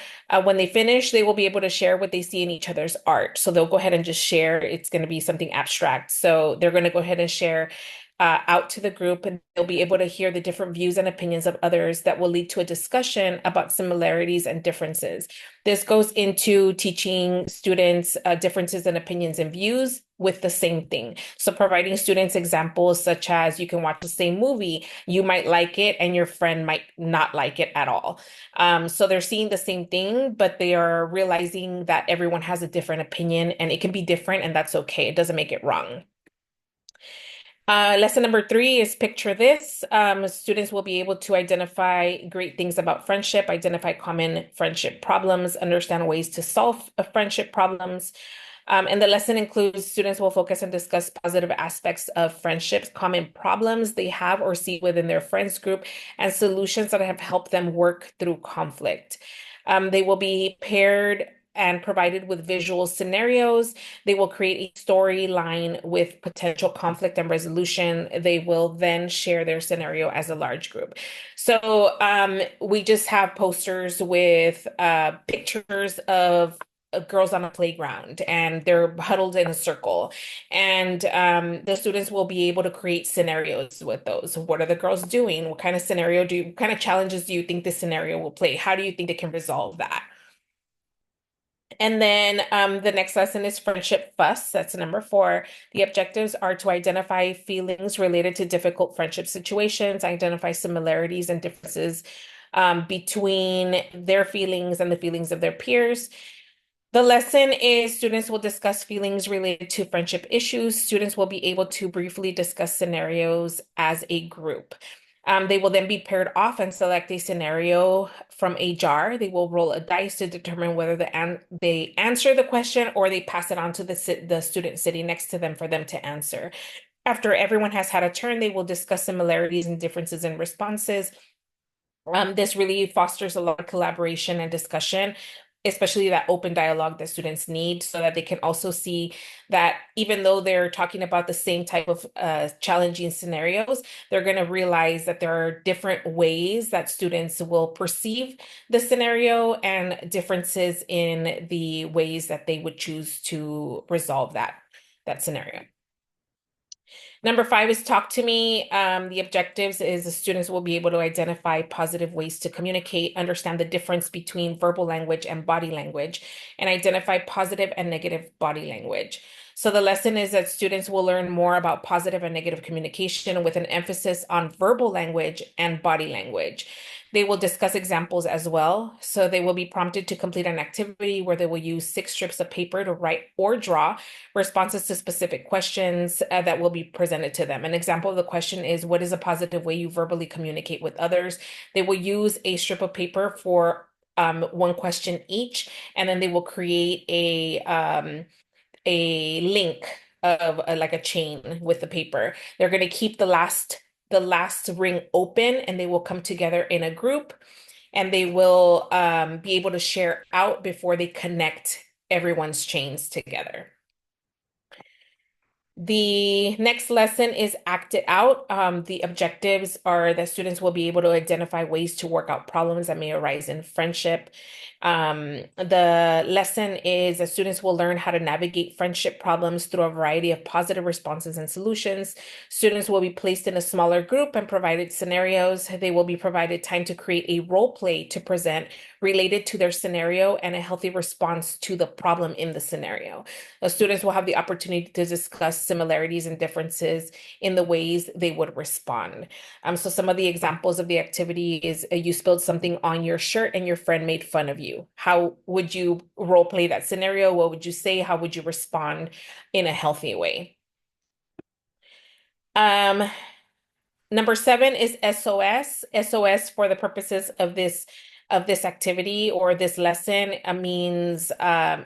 When they finish, they will be able to share what they see in each other's art. So they'll go ahead and just share. It's going to be something abstract. So they're going to go ahead and share out to the group, and they'll be able to hear the different views and opinions of others that will lead to a discussion about similarities and differences. This goes into teaching students differences in opinions and views with the same thing. So providing students examples such as you can watch the same movie, you might like it and your friend might not like it at all. So they're seeing the same thing, but they are realizing that everyone has a different opinion and it can be different, and that's okay. It doesn't make it wrong. Lesson number 3 is picture this. Students will be able to identify great things about friendship, identify common friendship problems, understand ways to solve friendship problems. And the lesson includes students will focus and discuss positive aspects of friendships, common problems they have or see within their friends group, and solutions that have helped them work through conflict. They will be paired and provided with visual scenarios. They will create a storyline with potential conflict and resolution. They will then share their scenario as a large group. So we just have posters with pictures of girls on a playground, and they're huddled in a circle. And the students will be able to create scenarios with those. What are the girls doing? What kind of what kind of challenges do you think this scenario will play? How do you think they can resolve that? And then the next lesson is friendship fuss. That's number 4. The objectives are to identify feelings related to difficult friendship situations, identify similarities and differences between their feelings and the feelings of their peers. The lesson is students will discuss feelings related to friendship issues. Students will be able to briefly discuss scenarios as a group. They will then be paired off and select a scenario from a jar. They will roll a dice to determine whether they answer the question or they pass it on to the student sitting next to them for them to answer. After everyone has had a turn, they will discuss similarities and differences in responses. This really fosters a lot of collaboration and discussion, especially that open dialogue that students need, so that they can also see that even though they're talking about the same type of challenging scenarios, they're going to realize that there are different ways that students will perceive the scenario and differences in the ways that they would choose to resolve that scenario. Number 5 is talk to me. The objectives is the students will be able to identify positive ways to communicate, understand the difference between verbal language and body language, and identify positive and negative body language. So the lesson is that students will learn more about positive and negative communication with an emphasis on verbal language and body language. They will discuss examples as well. So they will be prompted to complete an activity where they will use 6 strips of paper to write or draw responses to specific questions that will be presented to them. An example of the question is, what is a positive way you verbally communicate with others? They will use a strip of paper for one question each, and then they will create a link of like a chain with the paper. They're going to keep the last ring open, and they will come together in a group, and they will be able to share out before they connect everyone's chains together. The next lesson is Act It Out. The objectives are that students will be able to identify ways to work out problems that may arise in friendship. The lesson is that students will learn how to navigate friendship problems through a variety of positive responses and solutions. Students will be placed in a smaller group and provided scenarios. They will be provided time to create a role play to present related to their scenario and a healthy response to the problem in the scenario. The students will have the opportunity to discuss similarities and differences in the ways they would respond. So some of the examples of the activity is you spilled something on your shirt and your friend made fun of you. How would you role play that scenario? What would you say? How would you respond in a healthy way? Number 7 is SOS. SOS for the purposes of this activity or this lesson means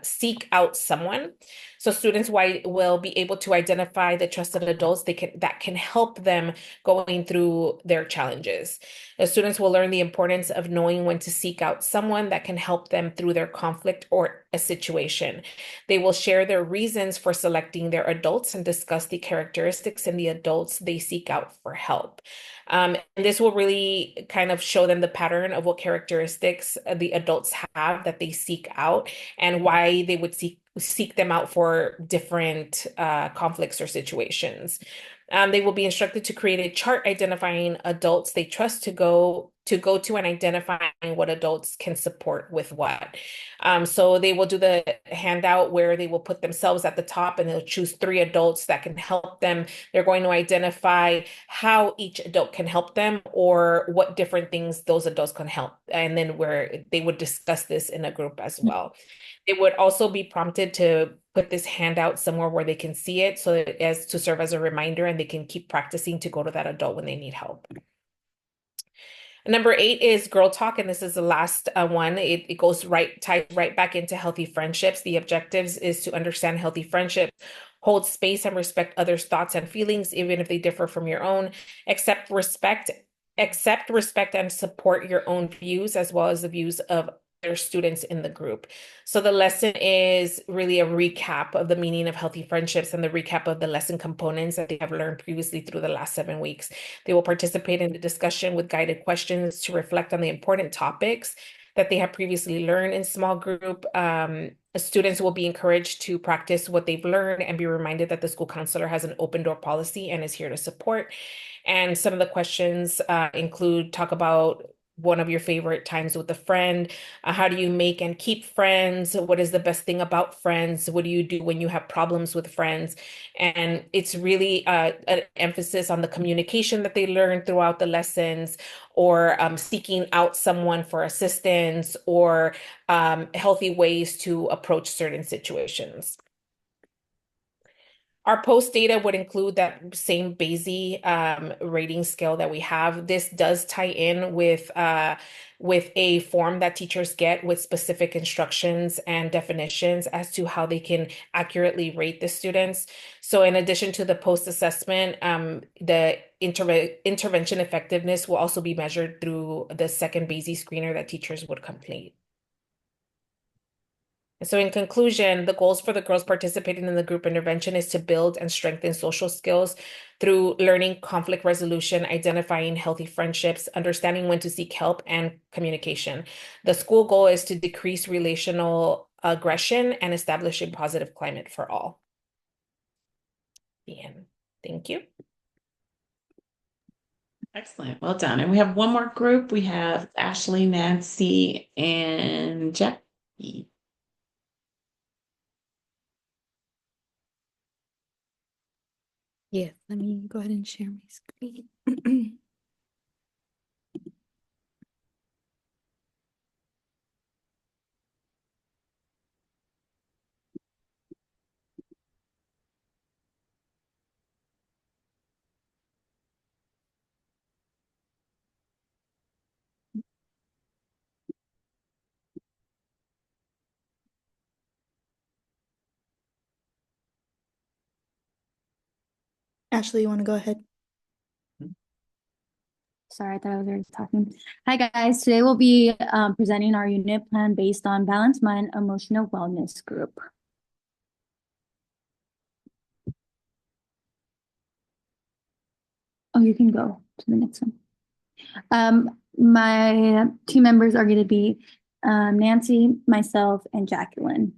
seek out someone. So students will be able to identify the trusted adults that can help them going through their challenges. The students will learn the importance of knowing when to seek out someone that can help them through their conflict or a situation. They will share their reasons for selecting their adults and discuss the characteristics in the adults they seek out for help. And this will really kind of show them the pattern of what characteristics the adults have that they seek out and why they would seek them out for different conflicts or situations. They will be instructed to create a chart identifying adults they trust to go to and identifying what adults can support with what. So they will do the handout where they will put themselves at the top and they'll choose 3 adults that can help them. They're going to identify how each adult can help them or what different things those adults can help. And then where they would discuss this in a group as well. They would also be prompted to put this handout somewhere where they can see it so as to serve as a reminder and they can keep practicing to go to that adult when they need help. Number 8 is Girl Talk, and this is the last one. It ties right back into healthy friendships. The objectives is to understand healthy friendships, hold space and respect others' thoughts and feelings, even if they differ from your own. Accept, respect, and support your own views as well as the views of their students in the group. So the lesson is really a recap of the meaning of healthy friendships and the recap of the lesson components that they have learned previously through the last 7 weeks. They will participate in the discussion with guided questions to reflect on the important topics that they have previously learned in small group. Students will be encouraged to practice what they've learned and be reminded that the school counselor has an open door policy and is here to support. And some of the questions include talk about one of your favorite times with a friend. How do you make and keep friends? What is the best thing about friends? What do you do when you have problems with friends? And it's really an emphasis on the communication that they learn throughout the lessons, or seeking out someone for assistance, or healthy ways to approach certain situations. Our post data would include that same BASI rating scale that we have. This does tie in with a form that teachers get with specific instructions and definitions as to how they can accurately rate the students. So in addition to the post assessment, the intervention effectiveness will also be measured through the second BASI screener that teachers would complete. So in conclusion, the goals for the girls participating in the group intervention is to build and strengthen social skills through learning conflict resolution, identifying healthy friendships, understanding when to seek help, and communication. The school goal is to decrease relational aggression and establish a positive climate for all. The end. Thank you. Excellent. Well done. And we have one more group. We have Ashley, Nancy, and Jackie. Yeah, let me go ahead and share my screen. Ashley, you want to go ahead? Sorry, I thought I was already talking. Hi, guys. Today we'll be presenting our unit plan based on Balanced Mind Emotional Wellness Group. you can go to the next one. My team members are going to be Nancy, myself, and Jacqueline.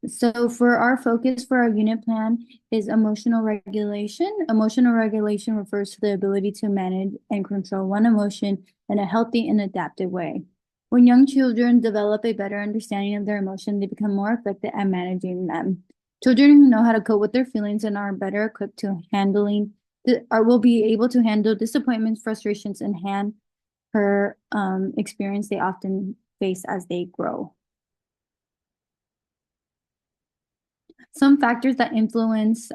So for our focus for our unit plan is emotional regulation. Emotional regulation refers to the ability to manage and control one emotion in a healthy and adaptive way. When young children develop a better understanding of their emotion, they become more effective at managing them. Children who know how to cope with their feelings and are better equipped to handling or will be able to handle disappointments, frustrations, and her experience they often face as they grow. Some factors that influence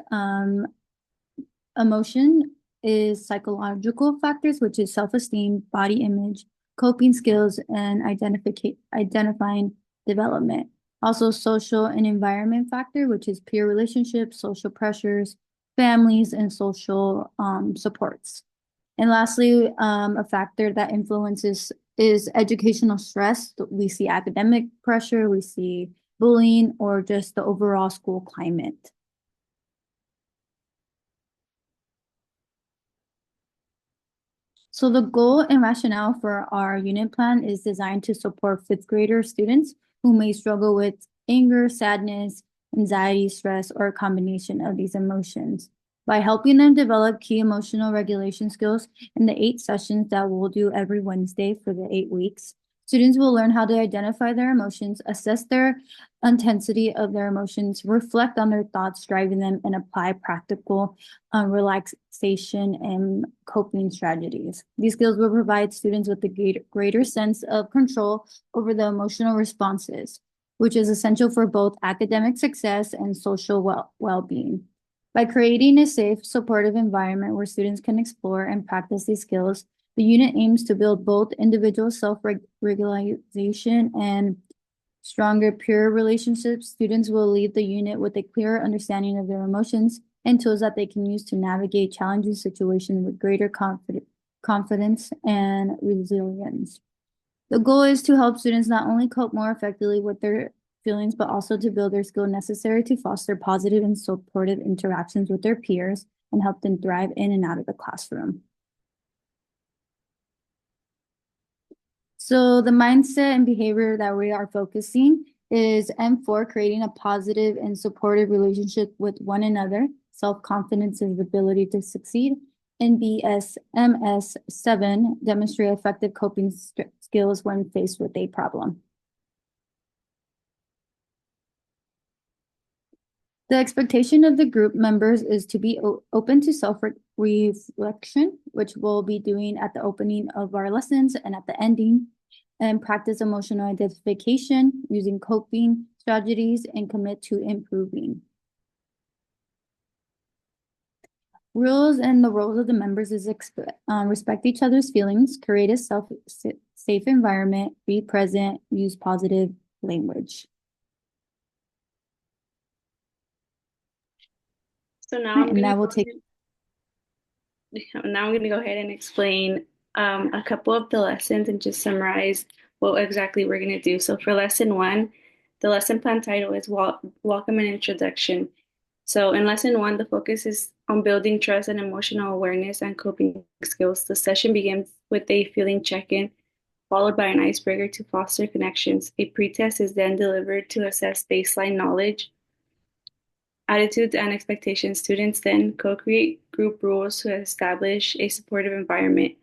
emotion is psychological factors, which is self-esteem, body image, coping skills, and identifying development. Also social and environment factor, which is peer relationships, social pressures, families, and social supports. And lastly, a factor that influences is educational stress. We see academic pressure, we see bullying, or just the overall school climate. So the goal and rationale for our unit plan is designed to support fifth grader students who may struggle with anger, sadness, anxiety, stress, or a combination of these emotions. By helping them develop key emotional regulation skills in the 8 sessions that we'll do every Wednesday for the 8 weeks, students will learn how to identify their emotions, assess their intensity of their emotions, reflect on their thoughts driving them, and apply practical relaxation and coping strategies. These skills will provide students with a greater sense of control over the emotional responses, which is essential for both academic success and social well-being. By creating a safe, supportive environment where students can explore and practice these skills, the unit aims to build both individual self-regulation and stronger peer relationships. Students will leave the unit with a clearer understanding of their emotions and tools that they can use to navigate challenging situations with greater confidence and resilience. The goal is to help students not only cope more effectively with their feelings, but also to build their skill necessary to foster positive and supportive interactions with their peers and help them thrive in and out of the classroom. So the mindset and behavior that we are focusing is M4, creating a positive and supportive relationship with one another. Self-confidence is the ability to succeed. And BSMS7, demonstrate effective coping skills when faced with a problem. The expectation of the group members is to be open to self-reflection, which we'll be doing at the opening of our lessons and at the ending, and practice emotional identification using coping strategies and commit to improving. Rules and the roles of the members is respect each other's feelings, create a safe environment, be present, use positive language. So now Right, and that will take. Now I'm going to go ahead and explain a couple of the lessons and just summarize what exactly we're going to do. So for lesson 1, the lesson plan title is Welcome and Introduction. So in lesson 1, the focus is on building trust and emotional awareness and coping skills. The session begins with a feeling check-in, followed by an icebreaker to foster connections. A pretest is then delivered to assess baseline knowledge, attitudes, and expectations. Students then co-create group rules to establish a supportive environment.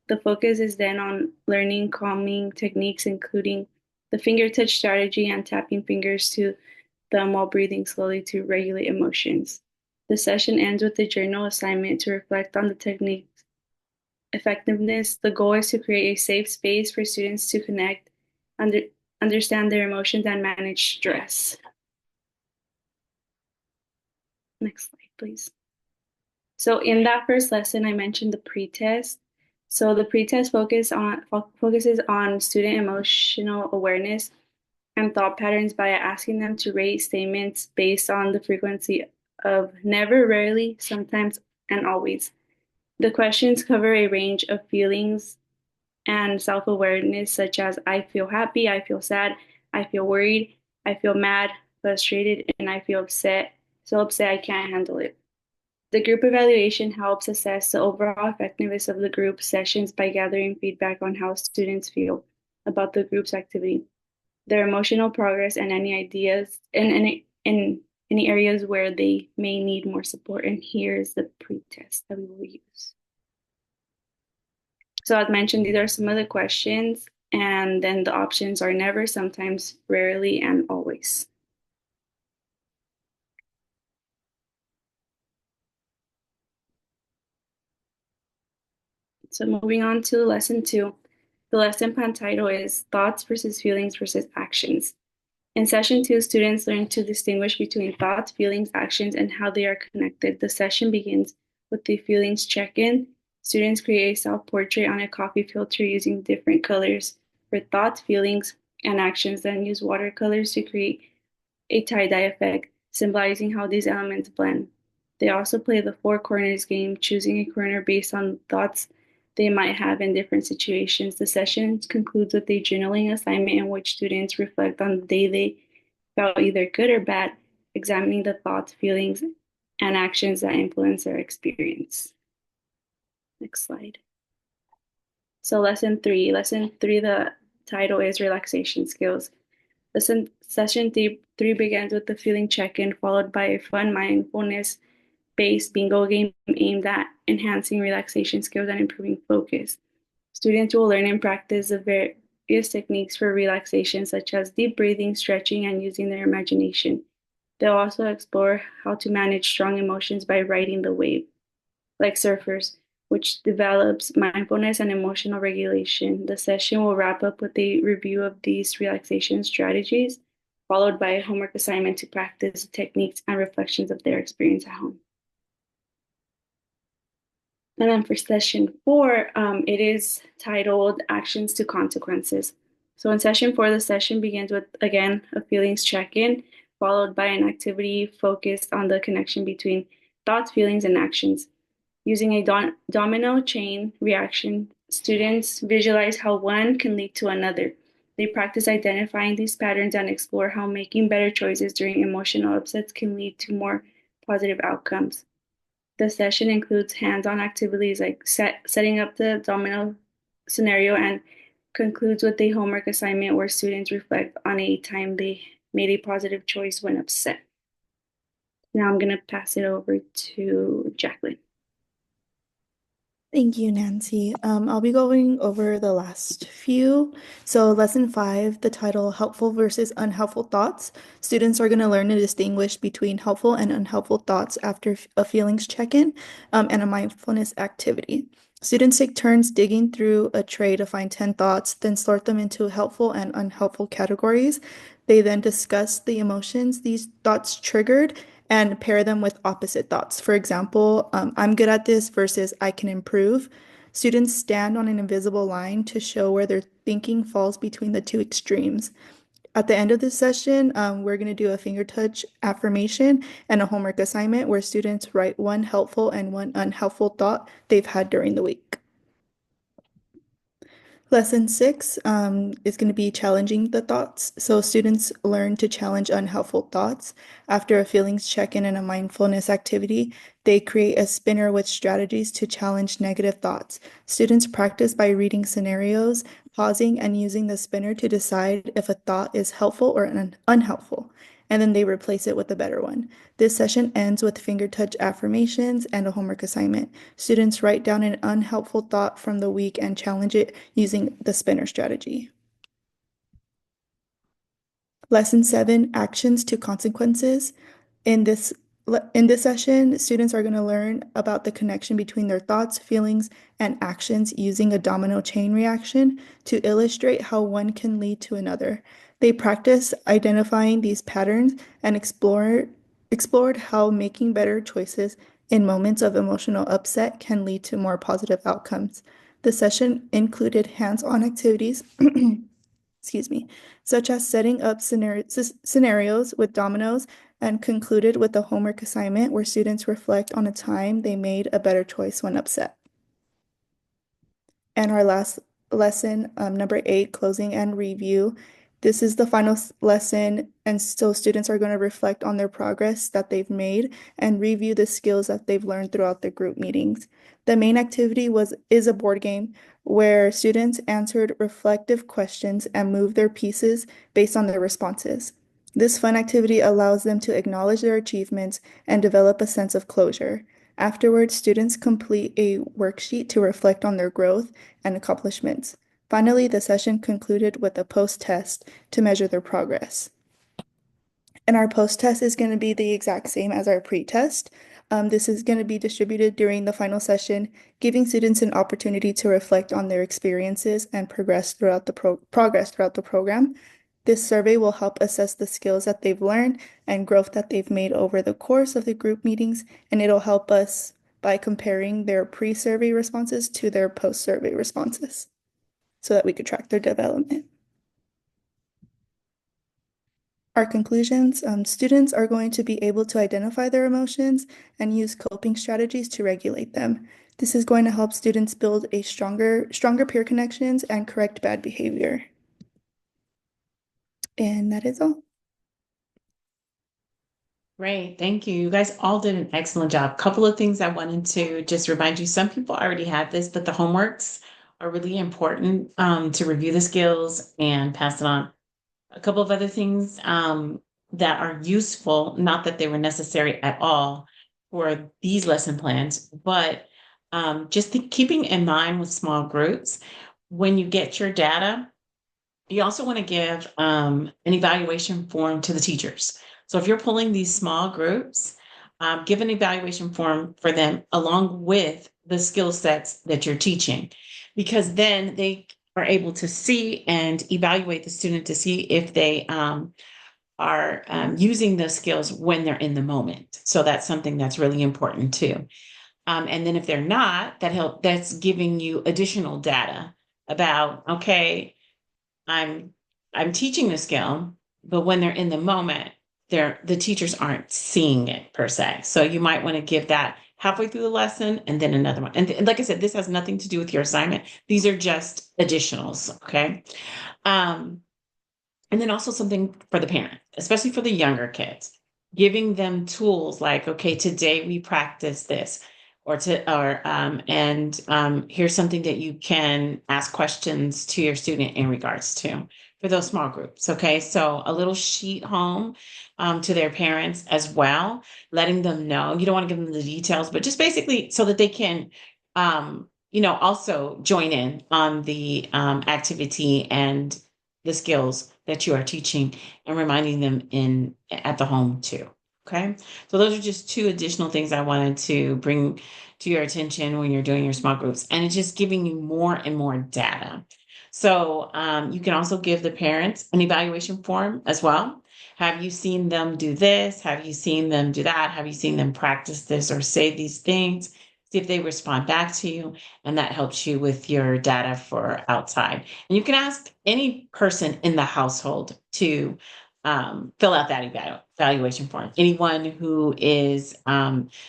The focus is then on learning calming techniques, including the finger touch strategy and tapping fingers to thumb while breathing slowly to regulate emotions. The session ends with a journal assignment to reflect on the technique's effectiveness. The goal is to create a safe space for students to connect, understand their emotions, and manage stress. Next slide, please. So in that first lesson, I mentioned the pretest. So the pretest focuses on student emotional awareness and thought patterns by asking them to rate statements based on the frequency of never, rarely, sometimes, and always. The questions cover a range of feelings and self-awareness, such as I feel happy, I feel sad, I feel worried, I feel mad, frustrated, and I feel upset. So upset I can't handle it. The group evaluation helps assess the overall effectiveness of the group sessions by gathering feedback on how students feel about the group's activity, their emotional progress, and any ideas and any areas where they may need more support. And here's the pretest that we will use. So as mentioned, these are some of the questions, and then the options are never, sometimes, rarely, and always. So moving on to lesson 2, the lesson plan title is Thoughts versus Feelings versus Actions. In session 2, students learn to distinguish between thoughts, feelings, actions, and how they are connected. The session begins with the feelings check-in. Students create a self-portrait on a coffee filter using different colors for thoughts, feelings, and actions, then use watercolors to create a tie-dye effect, symbolizing how these elements blend. They also play the four corners game, choosing a corner based on thoughts they might have in different situations. The session concludes with a journaling assignment in which students reflect on the day they felt either good or bad, examining the thoughts, feelings, and actions that influence their experience. Next slide. So lesson 3, the title is Relaxation Skills. Session 3 begins with the feeling check-in, followed by a fun mindfulness-based bingo game aimed at enhancing relaxation skills and improving focus. Students will learn and practice the various techniques for relaxation, such as deep breathing, stretching, and using their imagination. They'll also explore how to manage strong emotions by riding the wave, like surfers, which develops mindfulness and emotional regulation. The session will wrap up with a review of these relaxation strategies, followed by a homework assignment to practice the techniques and reflections of their experience at home. And then for session 4, it is titled Actions to Consequences. So in session 4, the session begins with, again, a feelings check-in, followed by an activity focused on the connection between thoughts, feelings, and actions. Using a domino chain reaction, students visualize how one can lead to another. They practice identifying these patterns and explore how making better choices during emotional upsets can lead to more positive outcomes. The session includes hands-on activities like setting up the domino scenario and concludes with a homework assignment where students reflect on a time they made a positive choice when upset. Now I'm going to pass it over to Jacqueline. Thank you, Nancy. I'll be going over the last few. So lesson 5, the title Helpful versus Unhelpful Thoughts. Students are going to learn to distinguish between helpful and unhelpful thoughts after a feelings check-in and a mindfulness activity. Students take turns digging through a tray to find 10 thoughts, then sort them into helpful and unhelpful categories. They then discuss the emotions these thoughts triggered and pair them with opposite thoughts. For example, I'm good at this versus I can improve. Students stand on an invisible line to show where their thinking falls between the two extremes. At the end of this session, we're going to do a finger touch affirmation and a homework assignment where students write one helpful and one unhelpful thought they've had during the week. Lesson 6 is going to be challenging the thoughts. So students learn to challenge unhelpful thoughts. After a feelings check-in and a mindfulness activity, they create a spinner with strategies to challenge negative thoughts. Students practice by reading scenarios, pausing, and using the spinner to decide if a thought is helpful or unhelpful, and then they replace it with a better one. This session ends with finger touch affirmations and a homework assignment. Students write down an unhelpful thought from the week and challenge it using the spinner strategy. Lesson 7, Actions to Consequences. In this session, students are going to learn about the connection between their thoughts, feelings, and actions using a domino chain reaction to illustrate how one can lead to another. They practice identifying these patterns and explored how making better choices in moments of emotional upset can lead to more positive outcomes. The session included hands-on activities, such as setting up scenarios with dominoes, and concluded with a homework assignment where students reflect on a time they made a better choice when upset. And our last lesson, number 8, closing and review. This is the final lesson, and so students are going to reflect on their progress that they've made and review the skills that they've learned throughout the group meetings. The main activity is a board game where students answered reflective questions and moved their pieces based on their responses. This fun activity allows them to acknowledge their achievements and develop a sense of closure. Afterwards, students complete a worksheet to reflect on their growth and accomplishments. Finally, the session concluded with a post-test to measure their progress. And our post-test is going to be the exact same as our pre-test. This is going to be distributed during the final session, giving students an opportunity to reflect on their experiences and progress throughout the program. This survey will help assess the skills that they've learned and growth that they've made over the course of the group meetings, and it'll help us by comparing their pre-survey responses to their post-survey responses so that we could track their development. Our conclusions, students are going to be able to identify their emotions and use coping strategies to regulate them. This is going to help students build a stronger peer connections and correct bad behavior. And that is all. Great, thank you. You guys all did an excellent job. Couple of things I wanted to just remind you. Some people already have this, but the homeworks are really important to review the skills and pass it on. A couple of other things that are useful, not that they were necessary at all for these lesson plans, but just keeping in mind with small groups, when you get your data, you also want to give an evaluation form to the teachers. So if you're pulling these small groups, give an evaluation form for them along with the skill sets that you're teaching, because then they are able to see and evaluate the student to see if they are using those skills when they're in the moment. So that's something that's really important too. And then if they're not, that's giving you additional data about, okay, I'm teaching the skill, but when they're in the moment, the teachers aren't seeing it per se. So you might want to give that halfway through the lesson and then another one. And like I said, this has nothing to do with your assignment. These are just additionals, okay? And then also something for the parent, especially for the younger kids, giving them tools like, okay, today we practice this, here's something that you can ask questions to your student in regards to for those small groups. Okay, so a little sheet home to their parents as well, letting them know. You don't want to give them the details, but just basically so that they can, also join in on the activity and the skills that you are teaching and reminding them at the home too. Okay, so those are just two additional things I wanted to bring to your attention when you're doing your small groups, and it's just giving you more and more data. So you can also give the parents an evaluation form as well. Have you seen them do this? Have you seen them do that? Have you seen them practice this or say these things? See if they respond back to you, and that helps you with your data for outside. And you can ask any person in the household to fill out that evaluation form. Anyone who is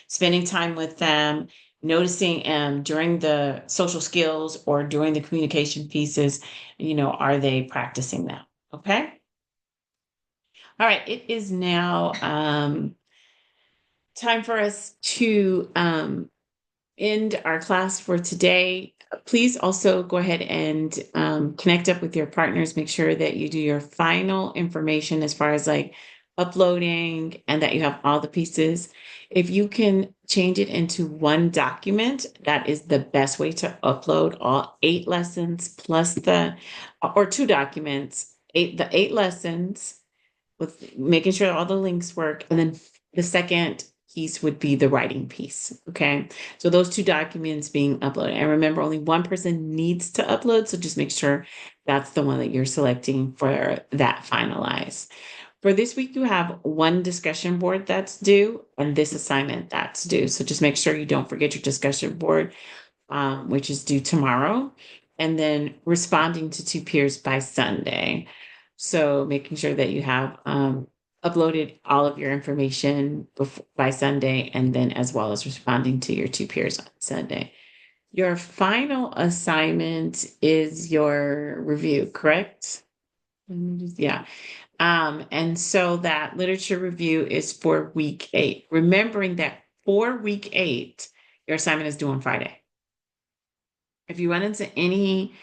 spending time with them, noticing during the social skills or during the communication pieces, are they practicing that? Okay. All right. It is now time for us to end our class for today. Please also go ahead and connect up with your partners. Make sure that you do your final information as far as like uploading and that you have all the pieces. If you can change it into one document, that is the best way to upload all 8 lessons plus or 2 documents, the 8 lessons with making sure all the links work. And then the second piece would be the writing piece. Okay. So those 2 documents being uploaded. And remember, only one person needs to upload. So just make sure that's the one that you're selecting for that finalize. For this week, you have 1 discussion board that's due and this assignment that's due. So just make sure you don't forget your discussion board, which is due tomorrow, and then responding to 2 peers by Sunday. So making sure that you have uploaded all of your information by Sunday, and then as well as responding to your 2 peers on Sunday. Your final assignment is your review, correct? Yeah. And so that literature review is for week 8. Remembering that for week 8, your assignment is due on Friday. If you run into any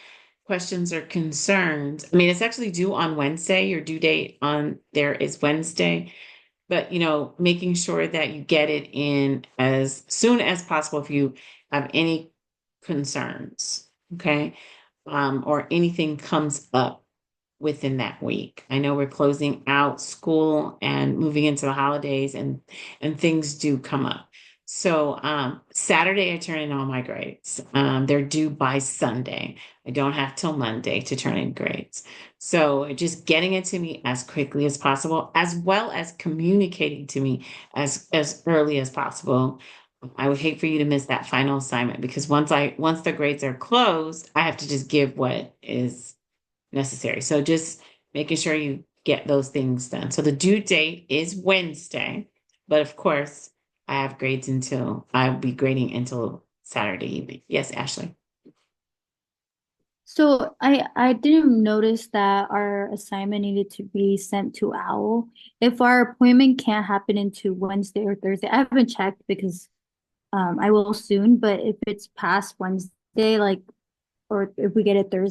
questions or concerns, I mean, it's actually due on Wednesday. Your due date on there is Wednesday, but making sure that you get it in as soon as possible if you have any concerns, okay? Or anything comes up within that week. I know we're closing out school and moving into the holidays, and things do come up. So Saturday, I turn in all my grades. They're due by Sunday. I don't have till Monday to turn in grades. So just getting it to me as quickly as possible, as well as communicating to me as early as possible. I would hate for you to miss that final assignment, because once the grades are closed, I have to just give what is necessary. So just making sure you get those things done. So the due date is Wednesday, but of course I have grades I'll be grading until Saturday evening. Yes, Ashley. So I didn't notice that our assignment needed to be sent to OWL. If our appointment can't happen into Wednesday or Thursday, I haven't checked because I will soon, but if it's past Wednesday, or if we get it Thursday,